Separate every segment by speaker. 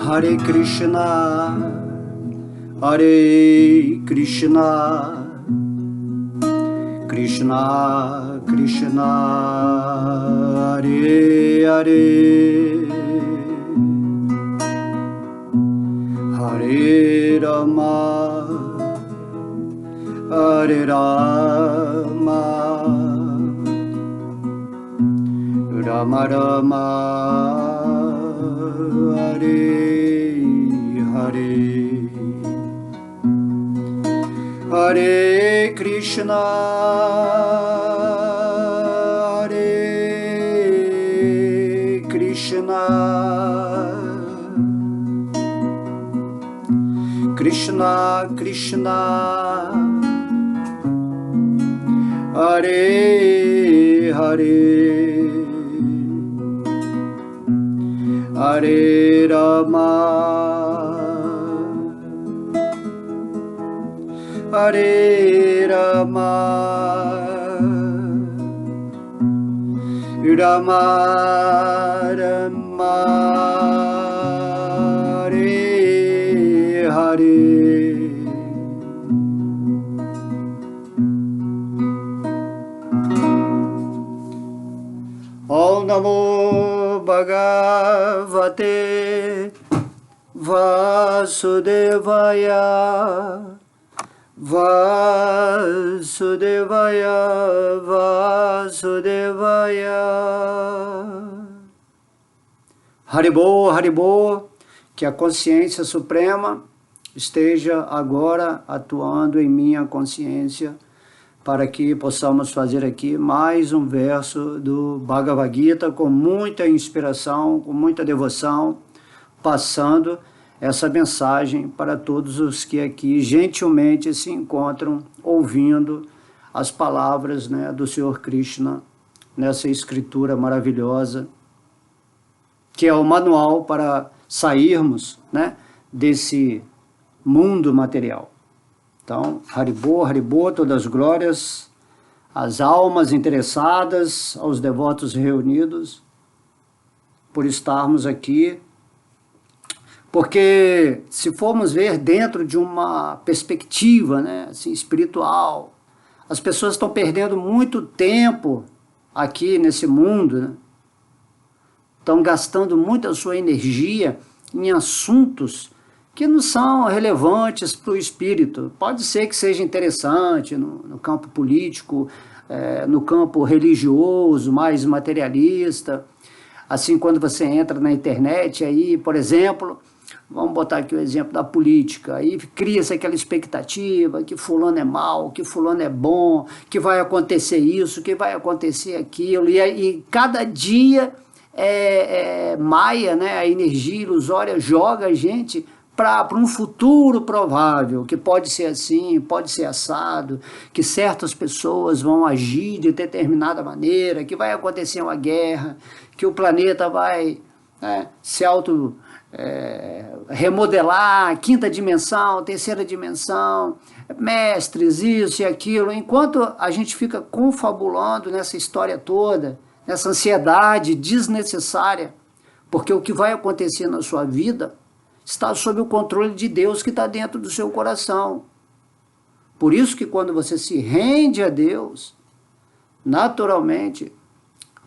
Speaker 1: Hare Krishna, Hare Krishna, Krishna Krishna, Hare Hare, Hare Rama, Hare Rama, Rama Rama, Hare Hare, Hare Krishna, Hare Krishna, Krishna Krishna, Hare Hare, Hare Rama, Hare Rama, Rama Rama, Hare Hare. Om Namo Bhagavate Vasudevaya, Vasudevaya, Vasudevaya. Haribol, Haribol, que a consciência suprema esteja agora atuando em minha consciência, para que possamos fazer aqui mais um verso do Bhagavad Gita com muita inspiração, com muita devoção, passando essa mensagem para todos os que aqui gentilmente se encontram ouvindo as palavras, né, do Senhor Krishna nessa escritura maravilhosa, que é o manual para sairmos, né, desse mundo material. Então, Haribol, Haribol, todas as glórias, às almas interessadas, aos devotos reunidos, por estarmos aqui. Porque se formos ver dentro de uma perspectiva, né, assim, espiritual, as pessoas estão perdendo muito tempo aqui nesse mundo, né? Estão gastando muita sua energia em assuntos que não são relevantes para o espírito. Pode ser que seja interessante no campo político, no campo religioso, mais materialista. Assim, quando você entra na internet, aí, por exemplo, vamos botar aqui o exemplo da política, aí cria-se aquela expectativa que fulano é mau, que fulano é bom, que vai acontecer isso, que vai acontecer aquilo, e cada dia maia, né, a energia ilusória joga a gente para um futuro provável, que pode ser assim, pode ser assado, que certas pessoas vão agir de determinada maneira, que vai acontecer uma guerra, que o planeta vai, né, se remodelar, quinta dimensão, terceira dimensão, mestres, isso e aquilo. Enquanto a gente fica confabulando nessa história toda, nessa ansiedade desnecessária, porque o que vai acontecer na sua vida está sob o controle de Deus que está dentro do seu coração. Por isso que quando você se rende a Deus, naturalmente,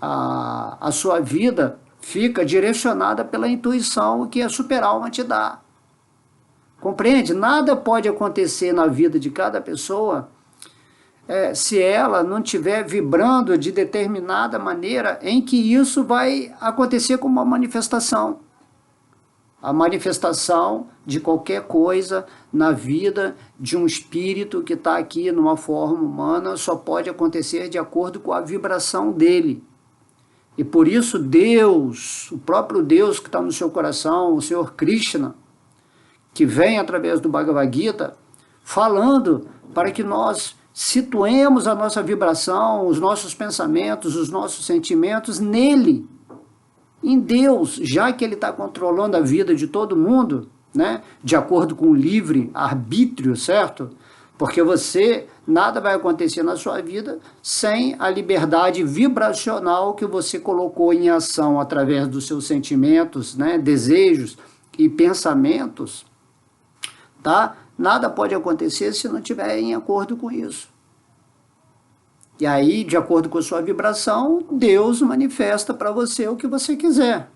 Speaker 1: a sua vida fica direcionada pela intuição que a super-alma te dá. Compreende? Nada pode acontecer na vida de cada pessoa se ela não estiver vibrando de determinada maneira em que isso vai acontecer como uma manifestação. A manifestação de qualquer coisa na vida de um espírito que está aqui numa forma humana só pode acontecer de acordo com a vibração dele. E por isso Deus, o próprio Deus que está no seu coração, o Senhor Krishna, que vem através do Bhagavad Gita, falando para que nós situemos a nossa vibração, os nossos pensamentos, os nossos sentimentos nele, em Deus, já que ele está controlando a vida de todo mundo, né, de acordo com o livre arbítrio, certo? Porque nada vai acontecer na sua vida sem a liberdade vibracional que você colocou em ação através dos seus sentimentos, né, desejos, e pensamentos, tá? Nada pode acontecer se não estiver em acordo com isso. E aí, de acordo com a sua vibração, Deus manifesta para você o que você quiser.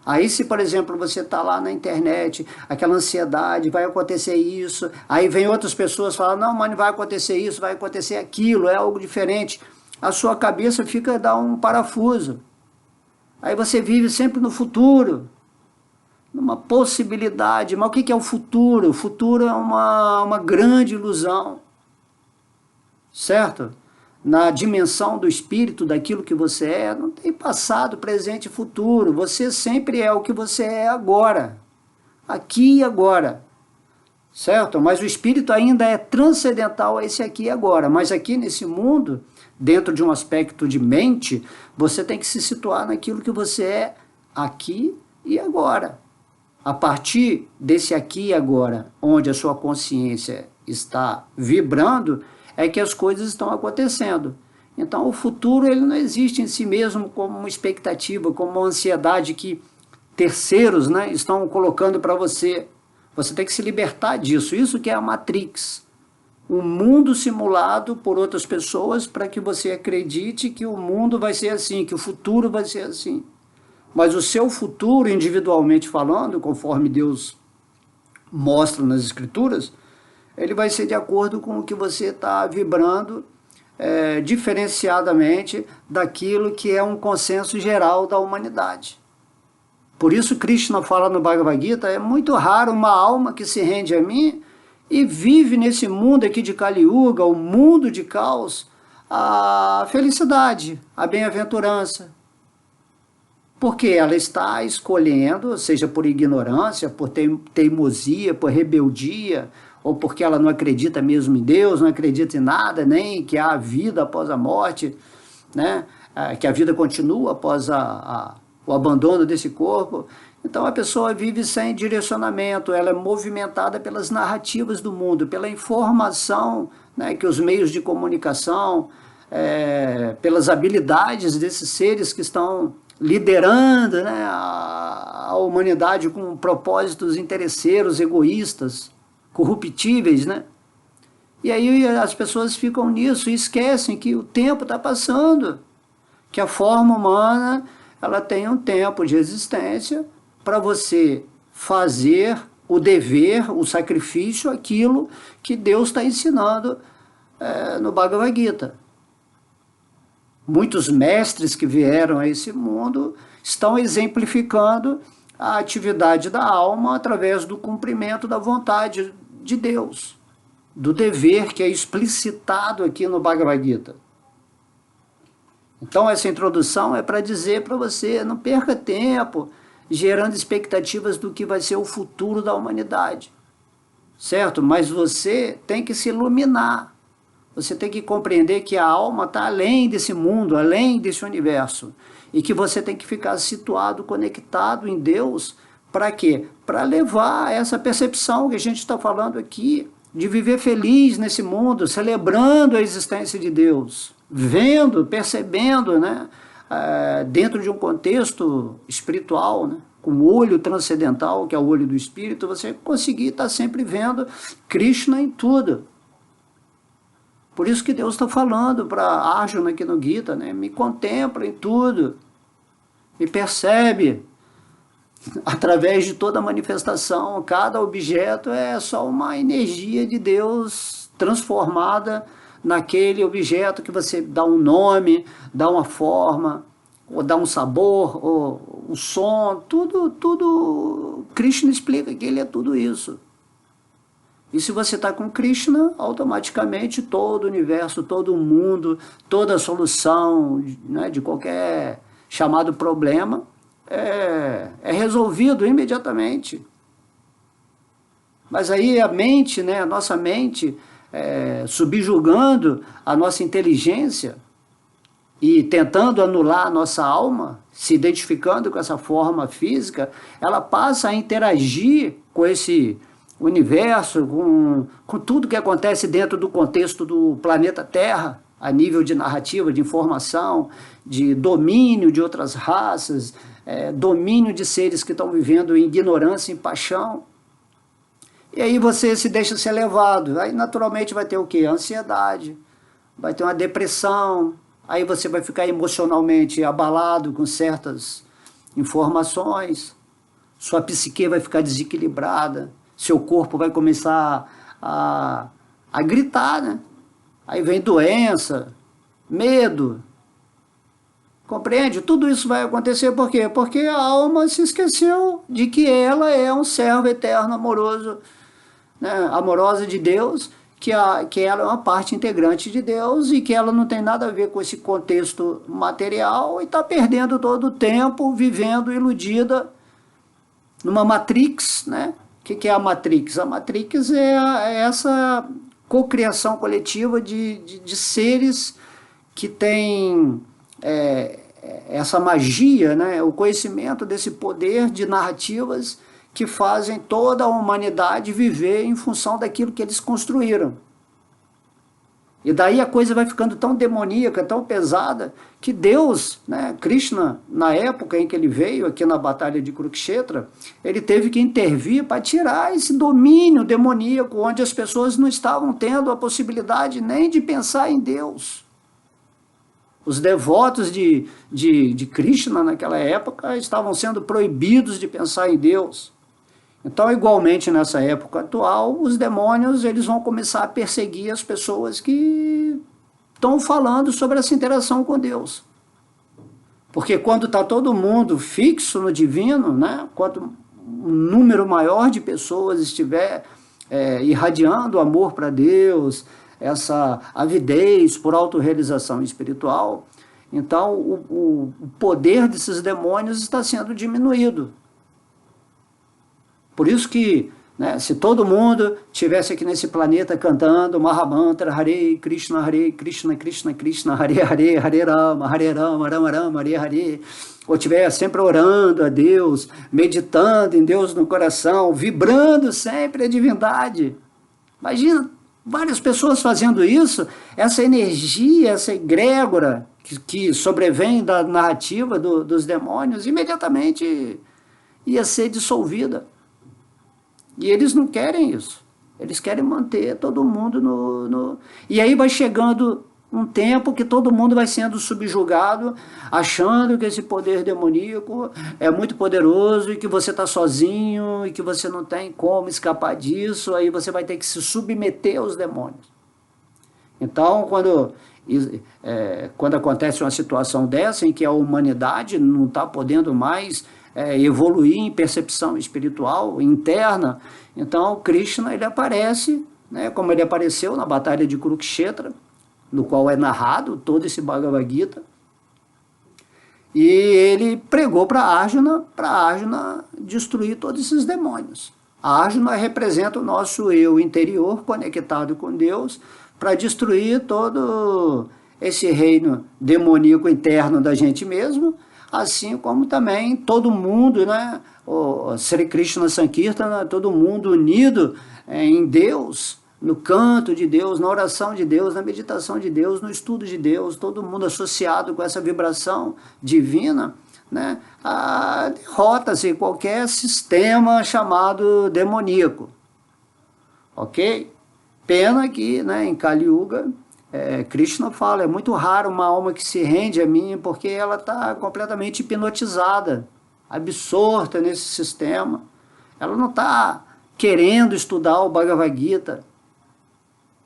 Speaker 1: Aí, se, por exemplo, você está lá na internet, aquela ansiedade, vai acontecer isso, aí vem outras pessoas falando, não, mas não vai acontecer isso, vai acontecer aquilo, é algo diferente. A sua cabeça fica, dá um parafuso. Aí você vive sempre no futuro, numa possibilidade. Mas o que é o futuro? O futuro é uma grande ilusão, certo? Na dimensão do espírito, daquilo que você é, não tem passado, presente e futuro. Você sempre é o que você é agora, aqui e agora, certo? Mas o espírito ainda é transcendental a esse aqui e agora. Mas aqui nesse mundo, dentro de um aspecto de mente, você tem que se situar naquilo que você é aqui e agora. A partir desse aqui e agora, onde a sua consciência está vibrando, é que as coisas estão acontecendo. Então o futuro ele não existe em si mesmo como uma expectativa, como uma ansiedade que terceiros, né, estão colocando para você. Você tem que se libertar disso. Isso que é a Matrix. Um mundo simulado por outras pessoas para que você acredite que o mundo vai ser assim, que o futuro vai ser assim. Mas o seu futuro, individualmente falando, conforme Deus mostra nas Escrituras, ele vai ser de acordo com o que você está vibrando diferenciadamente daquilo que é um consenso geral da humanidade. Por isso Krishna fala no Bhagavad Gita, é muito raro uma alma que se rende a mim e vive nesse mundo aqui de Kali Yuga, o mundo de caos, a felicidade, a bem-aventurança. Porque ela está escolhendo, seja por ignorância, por teimosia, por rebeldia, ou porque ela não acredita mesmo em Deus, não acredita em nada, nem que há vida após a morte, né? Que a vida continua após o abandono desse corpo. Então a pessoa vive sem direcionamento, ela é movimentada pelas narrativas do mundo, pela informação, né, que os meios de comunicação, pelas habilidades desses seres que estão liderando, né, a humanidade com propósitos interesseiros, egoístas, corruptíveis, né? E aí as pessoas ficam nisso e esquecem que o tempo está passando, que a forma humana ela tem um tempo de existência para você fazer o dever, o sacrifício, aquilo que Deus está ensinando no Bhagavad Gita. Muitos mestres que vieram a esse mundo estão exemplificando a atividade da alma através do cumprimento da vontade de Deus, do dever que é explicitado aqui no Bhagavad Gita. Então essa introdução é para dizer para você, não perca tempo gerando expectativas do que vai ser o futuro da humanidade, certo? Mas você tem que se iluminar, você tem que compreender que a alma está além desse mundo, além desse universo, e que você tem que ficar situado, conectado em Deus. Para quê? Para levar essa percepção que a gente está falando aqui, de viver feliz nesse mundo, celebrando a existência de Deus, vendo, percebendo, né, dentro de um contexto espiritual, né, com o olho transcendental, que é o olho do espírito, você conseguir estar sempre vendo Krishna em tudo. Por isso que Deus está falando para Arjuna aqui no Gita, né, me contempla em tudo, me percebe. Através de toda a manifestação, cada objeto é só uma energia de Deus transformada naquele objeto que você dá um nome, dá uma forma, ou dá um sabor, ou um som, tudo Krishna explica que ele é tudo isso. E se você está com Krishna, automaticamente todo o universo, todo o mundo, toda a solução, né, de qualquer chamado problema, é resolvido imediatamente. Mas aí a mente, né, a nossa mente, subjugando a nossa inteligência e tentando anular a nossa alma, se identificando com essa forma física, ela passa a interagir com esse universo, com tudo que acontece dentro do contexto do planeta Terra, a nível de narrativa, de informação, de domínio de outras raças, domínio de seres que estão vivendo em ignorância, em paixão. E aí você se deixa ser levado. Aí naturalmente vai ter o quê? Ansiedade, vai ter uma depressão, aí você vai ficar emocionalmente abalado com certas informações, sua psique vai ficar desequilibrada, seu corpo vai começar a gritar, né? Aí vem doença, medo, compreende? Tudo isso vai acontecer por quê? Porque a alma se esqueceu de que ela é um servo eterno, amoroso, né? Amorosa de Deus, que ela é uma parte integrante de Deus e que ela não tem nada a ver com esse contexto material e está perdendo todo o tempo vivendo iludida numa matrix, né? O que é a matrix? A matrix é essa cocriação coletiva de seres que têm essa magia, né? O conhecimento desse poder de narrativas que fazem toda a humanidade viver em função daquilo que eles construíram. E daí a coisa vai ficando tão demoníaca, tão pesada, que Deus, né, Krishna, na época em que ele veio aqui na Batalha de Kurukshetra, ele teve que intervir para tirar esse domínio demoníaco, onde as pessoas não estavam tendo a possibilidade nem de pensar em Deus. Os devotos de Krishna naquela época estavam sendo proibidos de pensar em Deus. Então, igualmente nessa época atual, os demônios eles vão começar a perseguir as pessoas que estão falando sobre essa interação com Deus. Porque quando está todo mundo fixo no divino, né, quanto um número maior de pessoas estiver irradiando amor para Deus, essa avidez por autorrealização espiritual, então o poder desses demônios está sendo diminuído. Por isso que, né, se todo mundo estivesse aqui nesse planeta cantando Mahamantra, Hare Krishna, Krishna Krishna, Hare Hare, Hare Rama, Rama Rama, Hare Hare, ou estivesse sempre orando a Deus, meditando em Deus no coração, vibrando sempre a divindade. Imagina várias pessoas fazendo isso, essa energia, essa egrégora que sobrevém da narrativa dos demônios, imediatamente ia ser dissolvida. E eles não querem isso. Eles querem manter todo mundo no... E aí vai chegando um tempo que todo mundo vai sendo subjugado, achando que esse poder demoníaco é muito poderoso e que você está sozinho e que você não tem como escapar disso, aí você vai ter que se submeter aos demônios. Então, quando acontece uma situação dessa em que a humanidade não está podendo mais evoluir em percepção espiritual interna, então Krishna ele aparece, né, como ele apareceu na Batalha de Kurukshetra, no qual é narrado todo esse Bhagavad Gita, e ele pregou para Arjuna destruir todos esses demônios. A Arjuna representa o nosso eu interior conectado com Deus para destruir todo esse reino demoníaco interno da gente mesmo, assim como também todo mundo, né, o Sri Krishna Sankirtana, todo mundo unido em Deus, no canto de Deus, na oração de Deus, na meditação de Deus, no estudo de Deus, todo mundo associado com essa vibração divina, né, derrota-se qualquer sistema chamado demoníaco. Ok? Pena que, né, em Kali Yuga, Krishna fala, é muito raro uma alma que se rende a mim porque ela está completamente hipnotizada, absorta nesse sistema. Ela não está querendo estudar o Bhagavad Gita,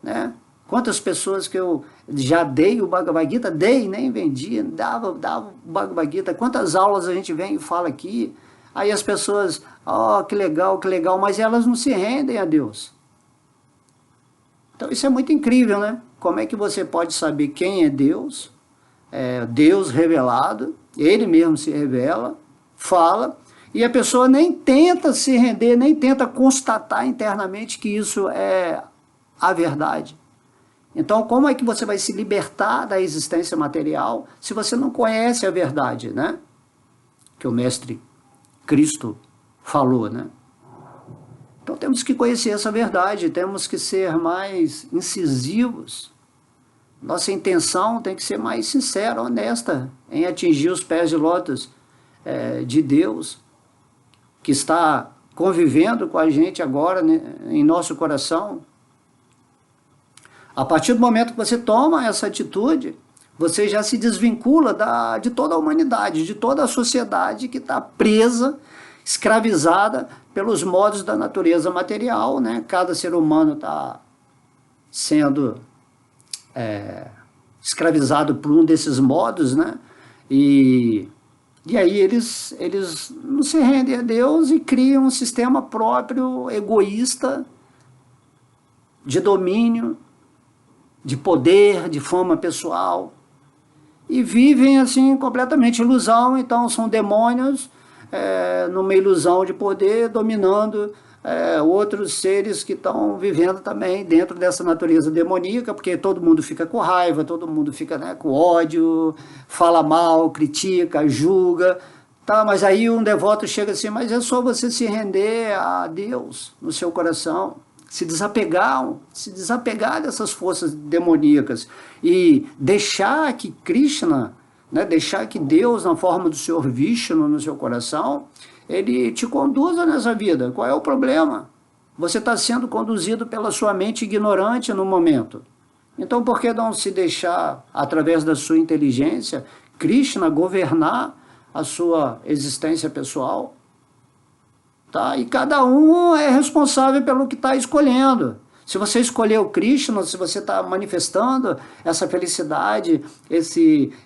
Speaker 1: né? Quantas pessoas que eu já dei o Bhagavad Gita, nem vendi, dava o Bhagavad Gita, quantas aulas a gente vem e fala aqui, aí as pessoas, que legal, mas elas não se rendem a Deus. Então isso é muito incrível, né? Como é que você pode saber quem é Deus? Deus revelado, ele mesmo se revela, fala, e a pessoa nem tenta se render, nem tenta constatar internamente que isso é a verdade. Então, como é que você vai se libertar da existência material se você não conhece a verdade, né? Que o Mestre Cristo falou, né? Então temos que conhecer essa verdade, temos que ser mais incisivos Nossa intenção tem que ser mais sincera, honesta, em atingir os pés de lótus de Deus, que está convivendo com a gente agora, né, em nosso coração. A partir do momento que você toma essa atitude, você já se desvincula de toda a humanidade, de toda a sociedade que está presa, escravizada pelos modos da natureza material, né? Cada ser humano está sendo escravizado por um desses modos, né? E aí eles não se rendem a Deus e criam um sistema próprio, egoísta, de domínio, de poder, de fama pessoal, e vivem assim completamente ilusão. Então são demônios numa ilusão de poder, dominando outros seres que estão vivendo também dentro dessa natureza demoníaca, porque todo mundo fica com raiva, todo mundo fica, né, com ódio, fala mal, critica, julga, tá? Mas aí um devoto chega assim, mas é só você se render a Deus no seu coração, se desapegar dessas forças demoníacas e deixar que Krishna, né, deixar que Deus, na forma do Senhor Vishnu no seu coração, ele te conduza nessa vida. Qual é o problema? Você está sendo conduzido pela sua mente ignorante no momento. Então, por que não se deixar, através da sua inteligência, Krishna governar a sua existência pessoal? Tá? E cada um é responsável pelo que está escolhendo. Se você escolheu Krishna, se você está manifestando essa felicidade,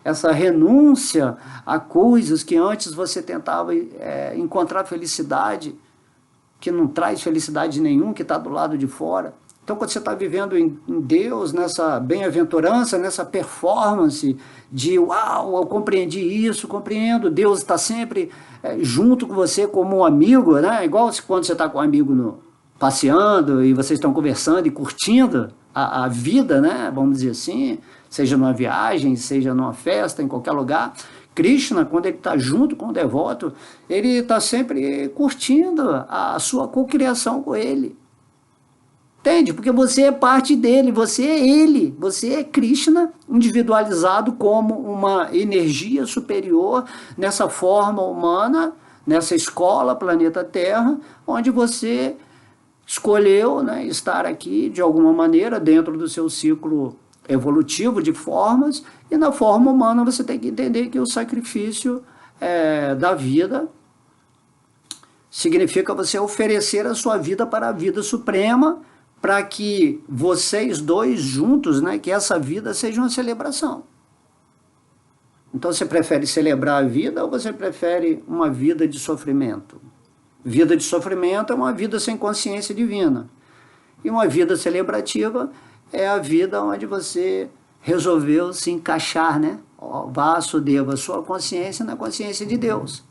Speaker 1: essa renúncia a coisas que antes você tentava encontrar felicidade, que não traz felicidade nenhuma, que está do lado de fora. Então, quando você está vivendo em Deus, nessa bem-aventurança, nessa performance de, uau, eu compreendi isso, compreendo, Deus está sempre junto com você como um amigo, né? Igual quando você está com um amigo passeando e vocês estão conversando e curtindo a vida, né? Vamos dizer assim, seja numa viagem, seja numa festa, em qualquer lugar. Krishna, quando ele está junto com o devoto, ele está sempre curtindo a sua cocriação com ele. Entende? Porque você é parte dele, você é ele, você é Krishna individualizado como uma energia superior nessa forma humana, nessa escola, planeta Terra, onde você escolheu, né, estar aqui de alguma maneira dentro do seu ciclo evolutivo de formas, e na forma humana você tem que entender que o sacrifício da vida significa você oferecer a sua vida para a vida suprema, para que vocês dois juntos, né, que essa vida seja uma celebração. Então você prefere celebrar a vida ou você prefere uma vida de sofrimento? Vida de sofrimento é uma vida sem consciência divina. E uma vida celebrativa é a vida onde você resolveu se encaixar, né? Vasudeva, sua consciência na consciência de Deus.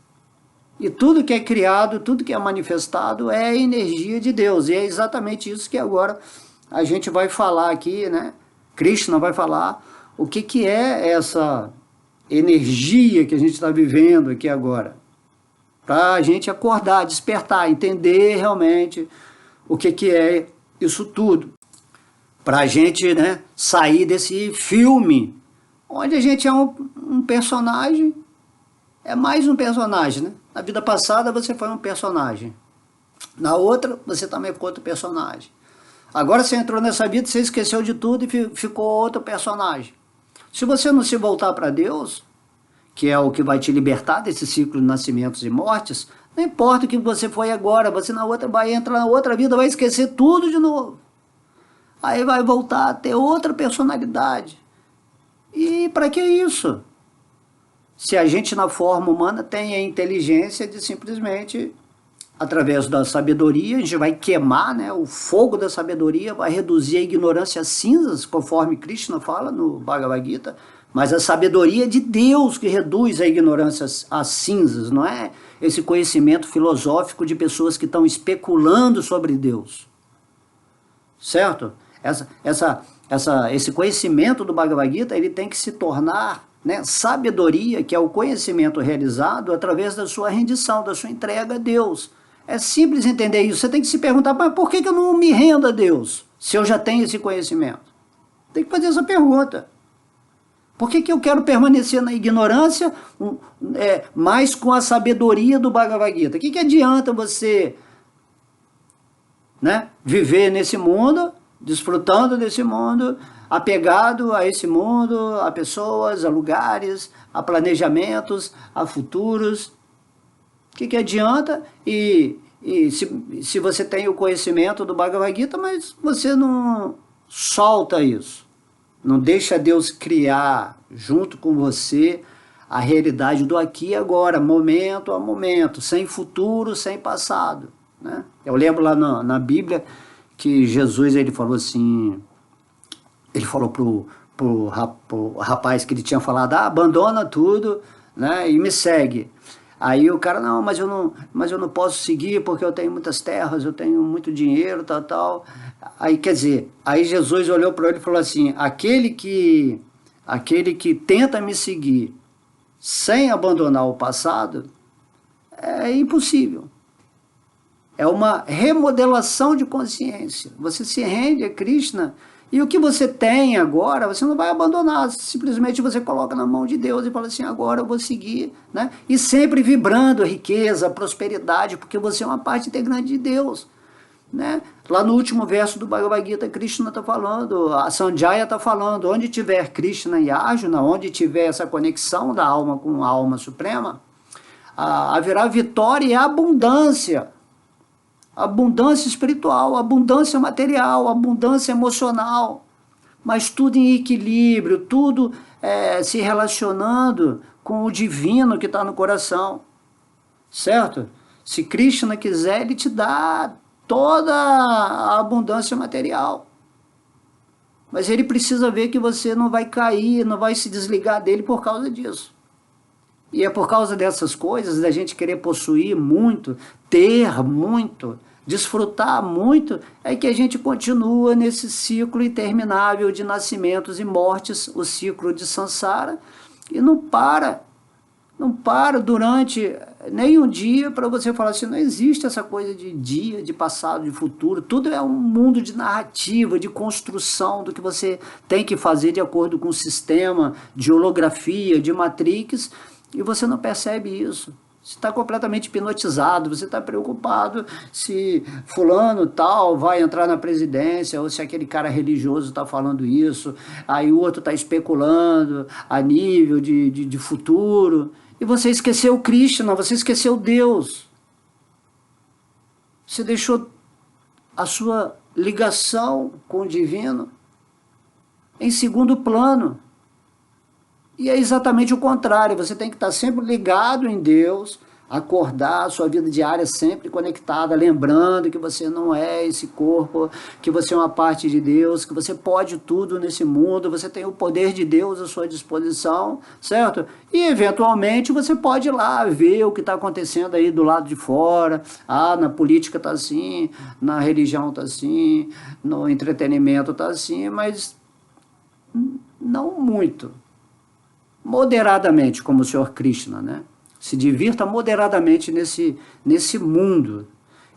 Speaker 1: E tudo que é criado, tudo que é manifestado é a energia de Deus. E é exatamente isso que agora a gente vai falar aqui, né? Krishna vai falar o que é essa energia que a gente está vivendo aqui agora. Para a gente acordar, despertar, entender realmente o que é isso tudo. Para a gente, né, sair desse filme, onde a gente é um personagem, é mais um personagem, né? Na vida passada você foi um personagem. Na outra, você também foi outro personagem. Agora você entrou nessa vida, você esqueceu de tudo e ficou outro personagem. Se você não se voltar para Deus, que é o que vai te libertar desse ciclo de nascimentos e mortes, não importa o que você foi agora, você na outra vai entrar na outra vida, vai esquecer tudo de novo. Aí vai voltar a ter outra personalidade. E para que isso? Se a gente na forma humana tem a inteligência de simplesmente, através da sabedoria, a gente vai queimar, né, o fogo da sabedoria, vai reduzir a ignorância a cinzas, conforme Krishna fala no Bhagavad Gita, mas a sabedoria de Deus que reduz a ignorância a cinzas, não é esse conhecimento filosófico de pessoas que estão especulando sobre Deus. Certo? Esse conhecimento do Bhagavad Gita, ele tem que se tornar, né, sabedoria, que é o conhecimento realizado através da sua rendição, da sua entrega a Deus. É simples entender isso. Você tem que se perguntar, mas por que eu não me rendo a Deus, se eu já tenho esse conhecimento? Tem que fazer essa pergunta. Por que eu quero permanecer na ignorância, mais com a sabedoria do Bhagavad Gita? O que adianta você, né, viver nesse mundo, desfrutando desse mundo, apegado a esse mundo, a pessoas, a lugares, a planejamentos, a futuros? O que adianta? E se você tem o conhecimento do Bhagavad Gita, mas você não solta isso, não deixa Deus criar junto com você a realidade do aqui e agora, momento a momento, sem futuro, sem passado, né? Eu lembro lá na Bíblia que Jesus, ele falou assim, ele falou pro rapaz que ele tinha falado, abandona tudo, né, e me segue. Aí o cara, não, mas eu não posso seguir porque eu tenho muitas terras, eu tenho muito dinheiro, tal. Aí, quer dizer, aí Jesus olhou para ele e falou assim, aquele que tenta me seguir sem abandonar o passado, é impossível. É uma remodelação de consciência. Você se rende a Krishna e o que você tem agora, você não vai abandonar, simplesmente você coloca na mão de Deus e fala assim, agora eu vou seguir, né? E sempre vibrando riqueza, prosperidade, porque você é uma parte integrante de Deus, né? Lá no último verso do Bhagavad Gita, Krishna está falando, a Sanjaya está falando, onde tiver Krishna e Arjuna, onde tiver essa conexão da alma com a alma suprema, haverá vitória e abundância. Abundância espiritual, abundância material, abundância emocional, mas tudo em equilíbrio, tudo se relacionando com o divino que está no coração, certo? Se Krishna quiser, ele te dá toda a abundância material, mas ele precisa ver que você não vai cair, não vai se desligar dele por causa disso. E é por causa dessas coisas, da gente querer possuir muito, ter muito, desfrutar muito, é que a gente continua nesse ciclo interminável de nascimentos e mortes, o ciclo de Sansara, e não para durante nem um dia para você falar assim, não existe essa coisa de dia, de passado, de futuro, tudo é um mundo de narrativa, de construção do que você tem que fazer de acordo com o sistema de holografia, de Matrix, e você não percebe isso. Você está completamente hipnotizado, você está preocupado se fulano tal vai entrar na presidência, ou se aquele cara religioso está falando isso, aí o outro está especulando a nível de futuro, e você esqueceu Krishna, você esqueceu Deus. Você deixou a sua ligação com o divino em segundo plano. E é exatamente o contrário, você tem que estar sempre ligado em Deus, acordar, sua vida diária sempre conectada, lembrando que você não é esse corpo, que você é uma parte de Deus, que você pode tudo nesse mundo, você tem o poder de Deus à sua disposição, certo? E eventualmente você pode ir lá ver o que está acontecendo aí do lado de fora, na política está assim, na religião está assim, no entretenimento está assim, mas não muito. Moderadamente, como o Senhor Krishna, né? Se divirta moderadamente nesse mundo.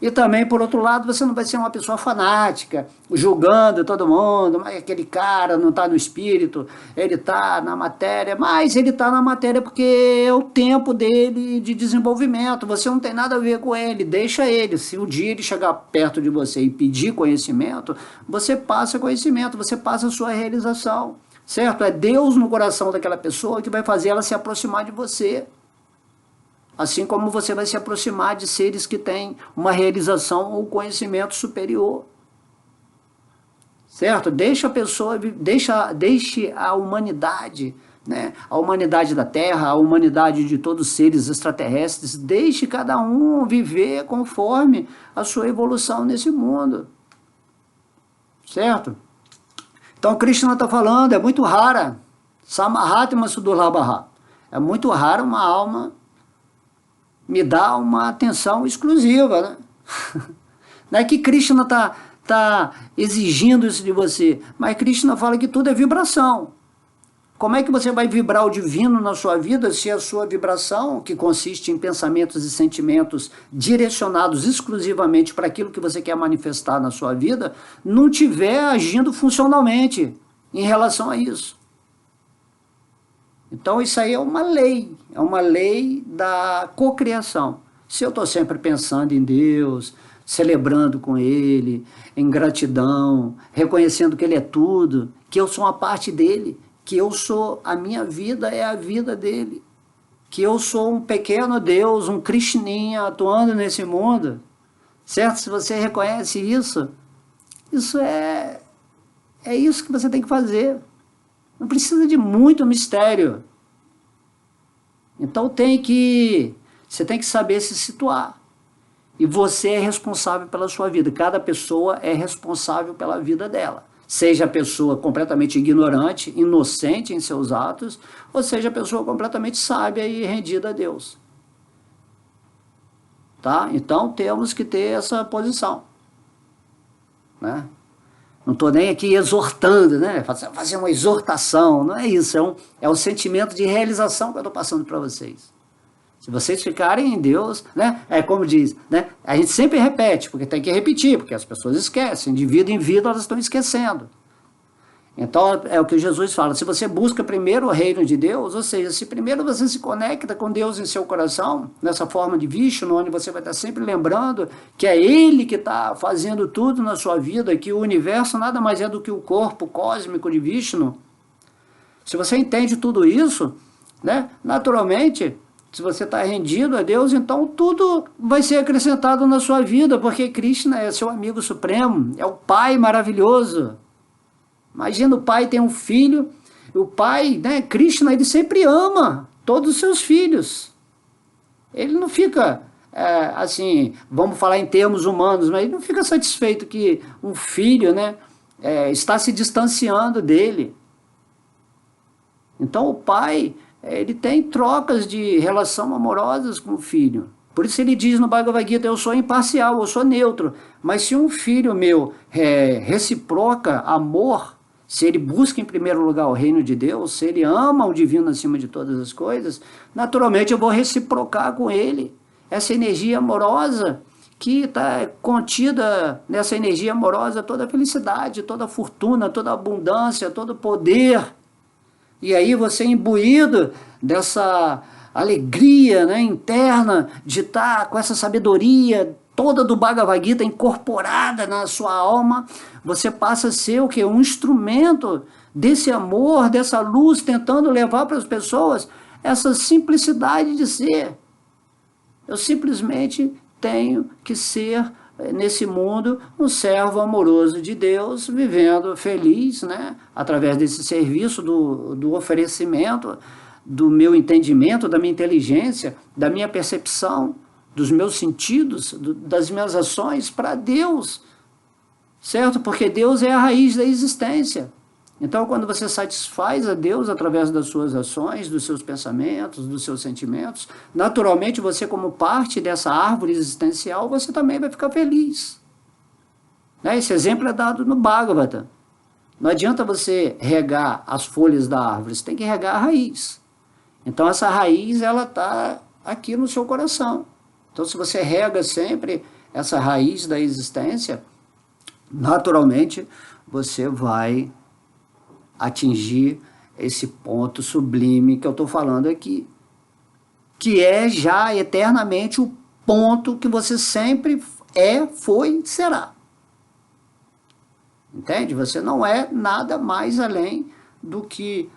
Speaker 1: E também, por outro lado, você não vai ser uma pessoa fanática, julgando todo mundo, mas aquele cara não está no espírito, ele está na matéria, mas ele está na matéria porque é o tempo dele de desenvolvimento, você não tem nada a ver com ele, deixa ele. Se um dia ele chegar perto de você e pedir conhecimento, você passa conhecimento, você passa a sua realização. Certo? É Deus no coração daquela pessoa que vai fazer ela se aproximar de você. Assim como você vai se aproximar de seres que têm uma realização ou conhecimento superior. Certo? Deixa a pessoa, deixe a humanidade, né? A humanidade da Terra, a humanidade de todos os seres extraterrestres, deixe cada um viver conforme a sua evolução nesse mundo. Certo? Então Krishna está falando, é muito rara, Samahatma Sudurlabha, é muito raro uma alma me dar uma atenção exclusiva, né? Não é que Krishna tá exigindo isso de você, mas Krishna fala que tudo é vibração. Como é que você vai vibrar o divino na sua vida se a sua vibração, que consiste em pensamentos e sentimentos direcionados exclusivamente para aquilo que você quer manifestar na sua vida, não estiver agindo funcionalmente em relação a isso? Então isso aí é uma lei da cocriação. Se eu estou sempre pensando em Deus, celebrando com Ele, em gratidão, reconhecendo que Ele é tudo, que eu sou uma parte dele, que eu sou, a minha vida é a vida dele, que eu sou um pequeno Deus, um Krishninha atuando nesse mundo, certo? Se você reconhece isso, é isso que você tem que fazer. Não precisa de muito mistério. Então você tem que saber se situar. E você é responsável pela sua vida. Cada pessoa é responsável pela vida dela. Seja a pessoa completamente ignorante, inocente em seus atos, ou seja a pessoa completamente sábia e rendida a Deus. Tá? Então temos que ter essa posição. Né? Não estou nem aqui exortando, né? Fazer uma exortação, não é isso, é um sentimento de realização que eu estou passando para vocês. Se vocês ficarem em Deus, né? É como diz, né? A gente sempre repete, porque tem que repetir, porque as pessoas esquecem, de vida em vida elas estão esquecendo. Então é o que Jesus fala, se você busca primeiro o reino de Deus, ou seja, se primeiro você se conecta com Deus em seu coração, nessa forma de Vishnu, onde você vai estar sempre lembrando que é Ele que está fazendo tudo na sua vida, que o universo nada mais é do que o corpo cósmico de Vishnu. Se você entende tudo isso, né, naturalmente, se você está rendido a Deus, então tudo vai ser acrescentado na sua vida, porque Krishna é seu amigo supremo, é o Pai maravilhoso. Imagina, o pai tem um filho, o pai, né, Krishna, ele sempre ama todos os seus filhos. Ele não fica, assim, vamos falar em termos humanos, mas ele não fica satisfeito que um filho, né, está se distanciando dele. Então o pai, ele tem trocas de relação amorosas com o filho. Por isso ele diz no Bhagavad Gita, eu sou imparcial, eu sou neutro. Mas se um filho meu reciproca amor, se ele busca em primeiro lugar o reino de Deus, se ele ama o divino acima de todas as coisas, naturalmente eu vou reciprocar com ele essa energia amorosa que está contida nessa energia amorosa toda a felicidade, toda a fortuna, toda a abundância, todo o poder. E aí você imbuído dessa alegria, né, interna de estar com essa sabedoria toda do Bhagavad Gita incorporada na sua alma, você passa a ser o quê? Um instrumento desse amor, dessa luz, tentando levar para as pessoas essa simplicidade de ser. Eu simplesmente tenho que ser, nesse mundo, um servo amoroso de Deus, vivendo feliz, né? Através desse serviço, do oferecimento, do meu entendimento, da minha inteligência, da minha percepção, dos meus sentidos, das minhas ações para Deus, certo? Porque Deus é a raiz da existência. Então, quando você satisfaz a Deus através das suas ações, dos seus pensamentos, dos seus sentimentos, naturalmente você, como parte dessa árvore existencial, você também vai ficar feliz. Né? Esse exemplo é dado no Bhagavata. Não adianta você regar as folhas da árvore, você tem que regar a raiz. Então, essa raiz, ela está aqui no seu coração. Então, se você rega sempre essa raiz da existência, naturalmente você vai atingir esse ponto sublime que eu estou falando aqui, que é já eternamente o ponto que você sempre foi e será. Entende? Você não é nada mais além do que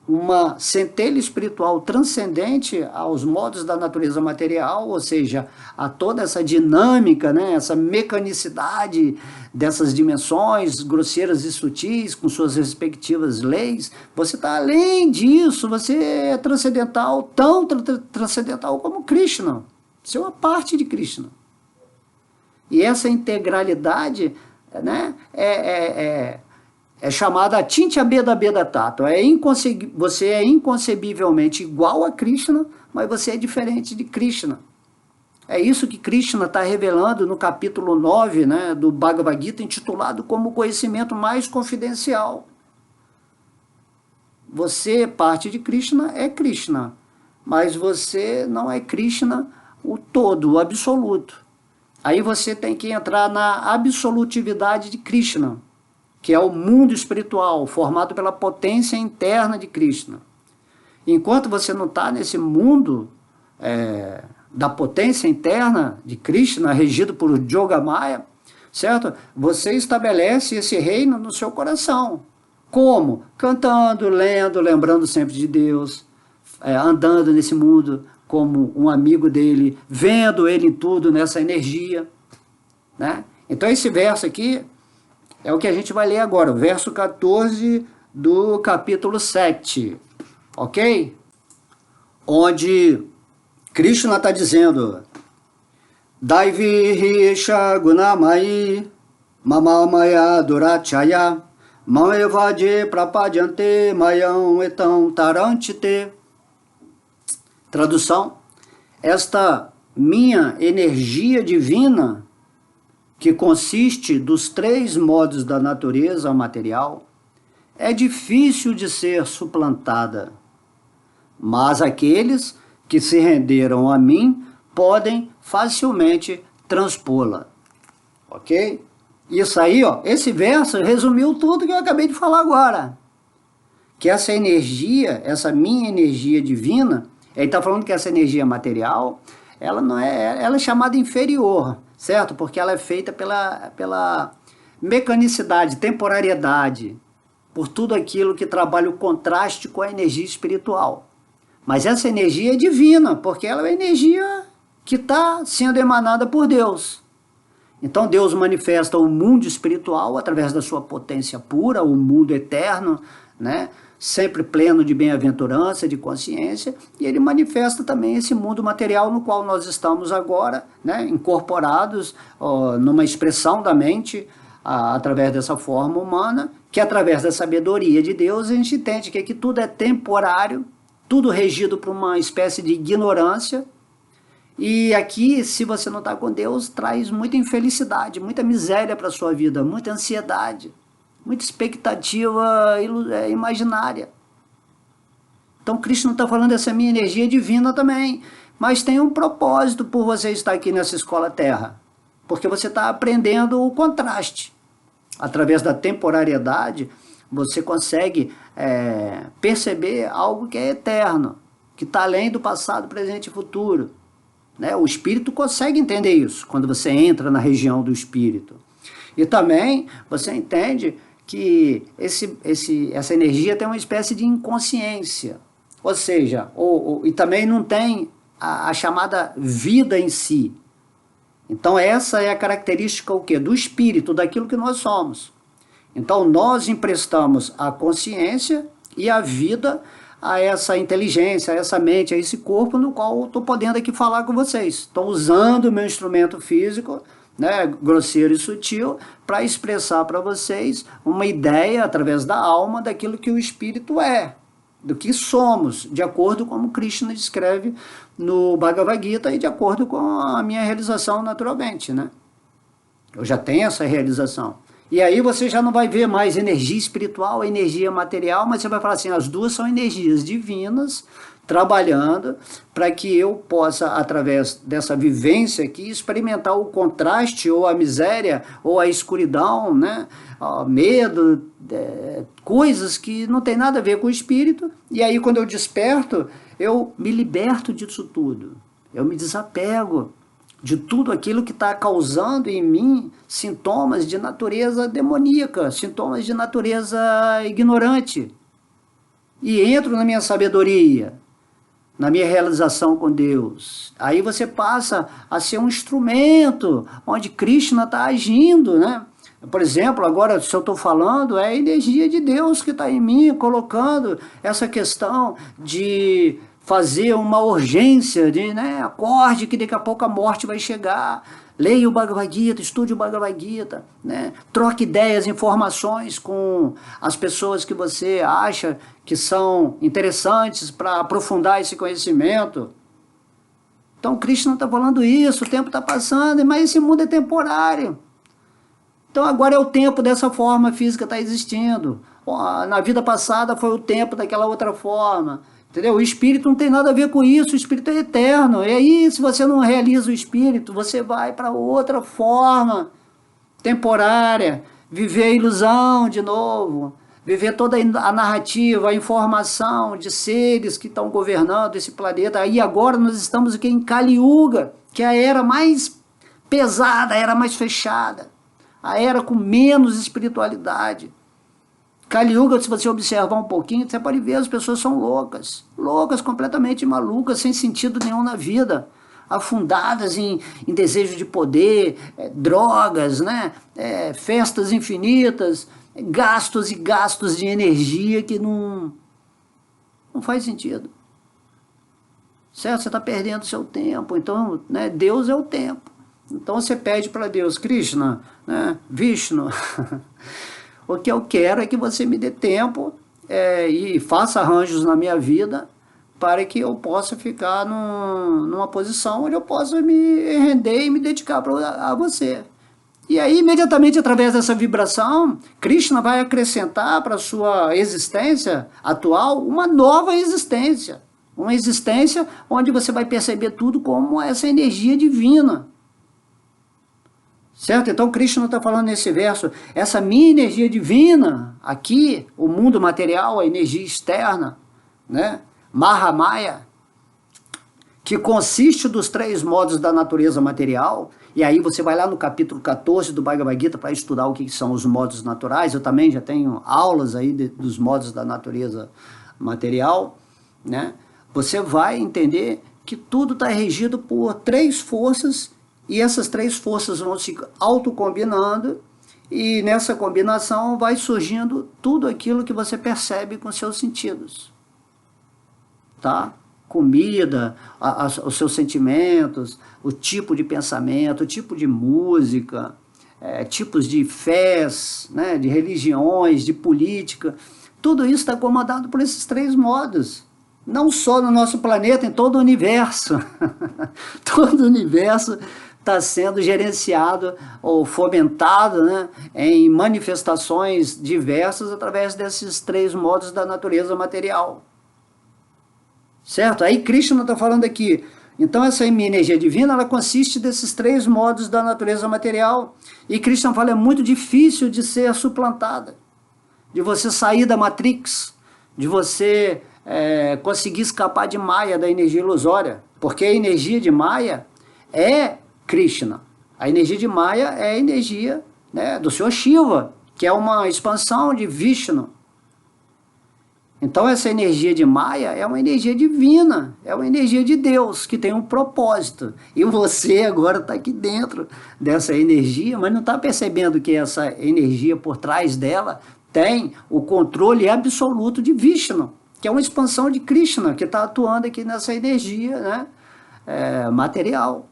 Speaker 1: uma centelha espiritual transcendente aos modos da natureza material, ou seja, a toda essa dinâmica, né, essa mecanicidade dessas dimensões grosseiras e sutis, com suas respectivas leis. Você está além disso, você é transcendental, tão transcendental como Krishna. Você é uma parte de Krishna. E essa integralidade, né, é chamada Tintya Beda Beda Tato. Você é inconcebivelmente igual a Krishna, mas você é diferente de Krishna. É isso que Krishna está revelando no capítulo 9, né, do Bhagavad Gita, intitulado como conhecimento mais confidencial. Você, parte de Krishna, é Krishna, mas você não é Krishna o todo, o absoluto. Aí você tem que entrar na absolutividade de Krishna, que é o mundo espiritual, formado pela potência interna de Krishna. Enquanto você não está nesse mundo da potência interna de Krishna, regido por Yogamaya, certo? Você estabelece esse reino no seu coração. Como? Cantando, lendo, lembrando sempre de Deus, andando nesse mundo como um amigo dele, vendo ele em tudo, nessa energia, né? Então esse verso aqui é o que a gente vai ler agora, o verso 14 do capítulo 7, ok? Onde Krishna está dizendo: Daivi Shagunamai Mamamaya Durachaya Mamevaje Prapadyante Mayam Etam Tarantite. Tradução: esta minha energia divina, que consiste dos 3 modos da natureza material, é difícil de ser suplantada, mas aqueles que se renderam a mim podem facilmente transpô-la. Ok? Isso aí, ó, esse verso resumiu tudo que eu acabei de falar agora. Que essa energia, essa minha energia divina, ele está falando que essa energia material, ela não ela é chamada inferior, certo? Porque ela é feita pela mecanicidade, temporariedade, por tudo aquilo que trabalha o contraste com a energia espiritual. Mas essa energia é divina, porque ela é uma energia que está sendo emanada por Deus. Então Deus manifesta o mundo espiritual através da sua potência pura, o mundo eterno, né? Sempre pleno de bem-aventurança, de consciência, e ele manifesta também esse mundo material no qual nós estamos agora, né? Incorporados numa expressão da mente, através dessa forma humana, que através da sabedoria de Deus a gente entende que tudo é temporário, tudo regido por uma espécie de ignorância. E aqui, se você não está com Deus, traz muita infelicidade, muita miséria para a sua vida, muita ansiedade, muita expectativa imaginária. Então Krishna está falando dessa minha energia divina também, mas tem um propósito por você estar aqui nessa escola terra, porque você está aprendendo o contraste. Através da temporariedade, você consegue perceber algo que é eterno, que está além do passado, presente e futuro. Né? O espírito consegue entender isso, quando você entra na região do espírito. E também você entende que essa energia tem uma espécie de inconsciência. Ou seja, e também não tem a chamada vida em si. Então essa é a característica o quê? Do espírito, daquilo que nós somos. Então nós emprestamos a consciência e a vida a essa inteligência, a essa mente, a esse corpo no qual eu estou podendo aqui falar com vocês. Estou usando o meu instrumento físico, né, grosseiro e sutil, para expressar para vocês uma ideia, através da alma, daquilo que o espírito é, do que somos, de acordo com como Krishna descreve no Bhagavad Gita e de acordo com a minha realização naturalmente, né? Eu já tenho essa realização. E aí você já não vai ver mais energia espiritual, energia material, mas você vai falar assim, as duas são energias divinas, trabalhando para que eu possa, através dessa vivência aqui, experimentar o contraste, ou a miséria, ou a escuridão, né? O medo, coisas que não tem nada a ver com o espírito, e aí quando eu desperto, eu me liberto disso tudo, eu me desapego de tudo aquilo que está causando em mim sintomas de natureza demoníaca, sintomas de natureza ignorante. E entro na minha sabedoria, na minha realização com Deus. Aí você passa a ser um instrumento onde Krishna está agindo, né? Por exemplo, agora se eu estou falando, é a energia de Deus que está em mim, colocando essa questão de fazer uma urgência, né? Acorde que daqui a pouco a morte vai chegar. Leia o Bhagavad Gita, estude o Bhagavad Gita, né? Troque ideias, informações com as pessoas que você acha que são interessantes para aprofundar esse conhecimento. Então Krishna está falando isso, o tempo está passando, mas esse mundo é temporário. Então agora é o tempo dessa forma física está existindo. Na vida passada foi o tempo daquela outra forma. Entendeu? O espírito não tem nada a ver com isso, o espírito é eterno. E aí, se você não realiza o espírito, você vai para outra forma temporária, viver a ilusão de novo, viver toda a narrativa, a informação de seres que estão governando esse planeta. Aí agora nós estamos aqui em Kali Yuga, que é a era mais pesada, a era mais fechada, a era com menos espiritualidade. Kali Yuga, se você observar um pouquinho, você pode ver, as pessoas são loucas, loucas, completamente malucas, sem sentido nenhum na vida, afundadas em desejo de poder, drogas, né? Festas infinitas, gastos e gastos de energia que não faz sentido. Certo? Você está perdendo seu tempo. Então, né, Deus é o tempo. Então você pede para Deus, Krishna, né, Vishnu, o que eu quero é que você me dê tempo e faça arranjos na minha vida para que eu possa ficar numa posição onde eu possa me render e me dedicar a você. E aí, imediatamente, através dessa vibração, Krishna vai acrescentar para a sua existência atual uma nova existência. Uma existência onde você vai perceber tudo como essa energia divina. Certo? Então, Krishna está falando nesse verso, essa minha energia divina, aqui, o mundo material, a energia externa, né? Mahamaya, que consiste dos 3 modos da natureza material, e aí você vai lá no capítulo 14 do Bhagavad Gita para estudar o que são os modos naturais. Eu também já tenho aulas aí dos modos da natureza material, né? Você vai entender que tudo está regido por 3 forças, e essas 3 forças vão se autocombinando, e nessa combinação vai surgindo tudo aquilo que você percebe com seus sentidos. Tá? Comida, os seus sentimentos, o tipo de pensamento, o tipo de música, tipos de fés, né, de religiões, de política, tudo isso está comandado por esses 3 modos. Não só no nosso planeta, em todo o universo. Todo o universo está sendo gerenciado ou fomentado, né, em manifestações diversas através desses 3 modos da natureza material. Certo? Aí Krishna está falando aqui, então essa minha energia divina, ela consiste desses 3 modos da natureza material, e Krishna fala, é muito difícil de ser suplantada, de você sair da Matrix, de você conseguir escapar de Maya, da energia ilusória, porque a energia de Maya é Krishna, a energia de Maya é a energia, né, do Senhor Shiva, que é uma expansão de Vishnu. Então essa energia de Maya é uma energia divina, é uma energia de Deus, que tem um propósito. E você agora está aqui dentro dessa energia, mas não está percebendo que essa energia por trás dela tem o controle absoluto de Vishnu, que é uma expansão de Krishna, que está atuando aqui nessa energia, né, material,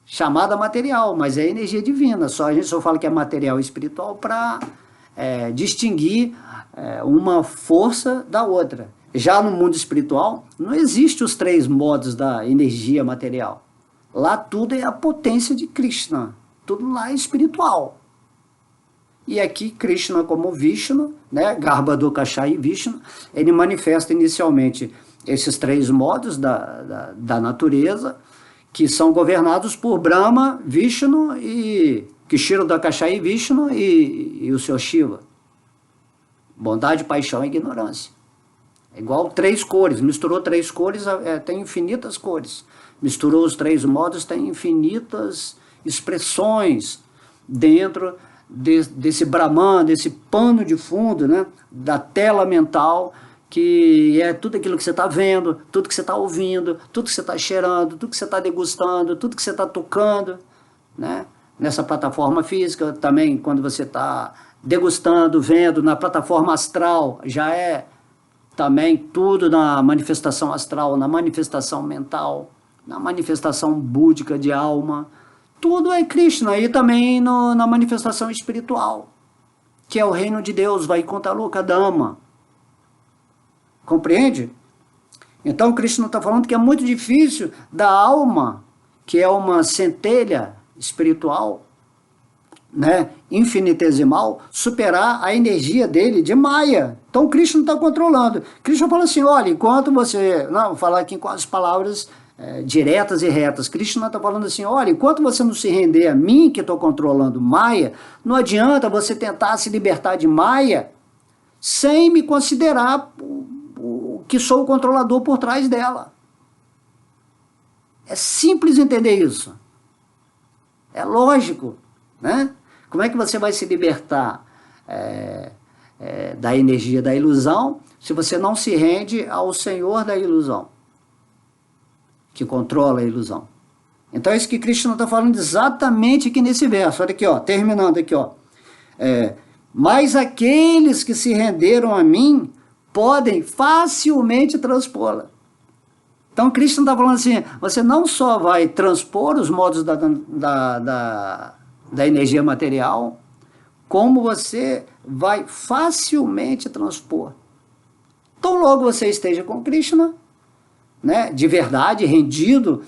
Speaker 1: chamada material, mas é energia divina. A gente só fala que é material e espiritual para distinguir uma força da outra. Já no mundo espiritual, não existe os 3 modos da energia material. Lá tudo é a potência de Krishna, tudo lá é espiritual. E aqui Krishna como Vishnu, né, Garbhodakashayi Vishnu, ele manifesta inicialmente esses 3 modos da natureza, que são governados por Brahma, Vishnu e Kshirodakashayi Vishnu e o Senhor Shiva. Bondade, paixão e ignorância. É igual 3 cores, misturou 3 cores, tem infinitas cores. Misturou os 3 modos, tem infinitas expressões dentro desse Brahman, desse pano de fundo, né, da tela mental, que é tudo aquilo que você está vendo, tudo que você está ouvindo, tudo que você está cheirando, tudo que você está degustando, tudo que você está tocando, né? Nessa plataforma física também, quando você está degustando, vendo, na plataforma astral, já é também tudo na manifestação astral, na manifestação mental, na manifestação búdica de alma, tudo é Krishna, e também na manifestação espiritual, que é o reino de Deus, Vaikuntha Loka Dhamma. Compreende? Então Krishna está falando que é muito difícil da alma, que é uma centelha espiritual, né, infinitesimal, superar a energia dele de Maya. Então Krishna está controlando. Krishna fala assim, olha, enquanto você... Não, vou falar aqui com as palavras diretas e retas. Krishna está falando assim, olha, enquanto você não se render a mim, que estou controlando Maya, não adianta você tentar se libertar de Maya, sem me considerar que sou o controlador por trás dela. É simples entender isso. É lógico, né? Como é que você vai se libertar da energia da ilusão se você não se rende ao Senhor da ilusão, que controla a ilusão? Então é isso que Krishna está falando exatamente aqui nesse verso. Olha aqui, ó, terminando aqui, ó. Mas aqueles que se renderam a mim podem facilmente transpô-la. Então Krishna está falando assim, você não só vai transpor os modos da energia material, como você vai facilmente transpor. Então logo você esteja com Krishna, né, de verdade, rendido,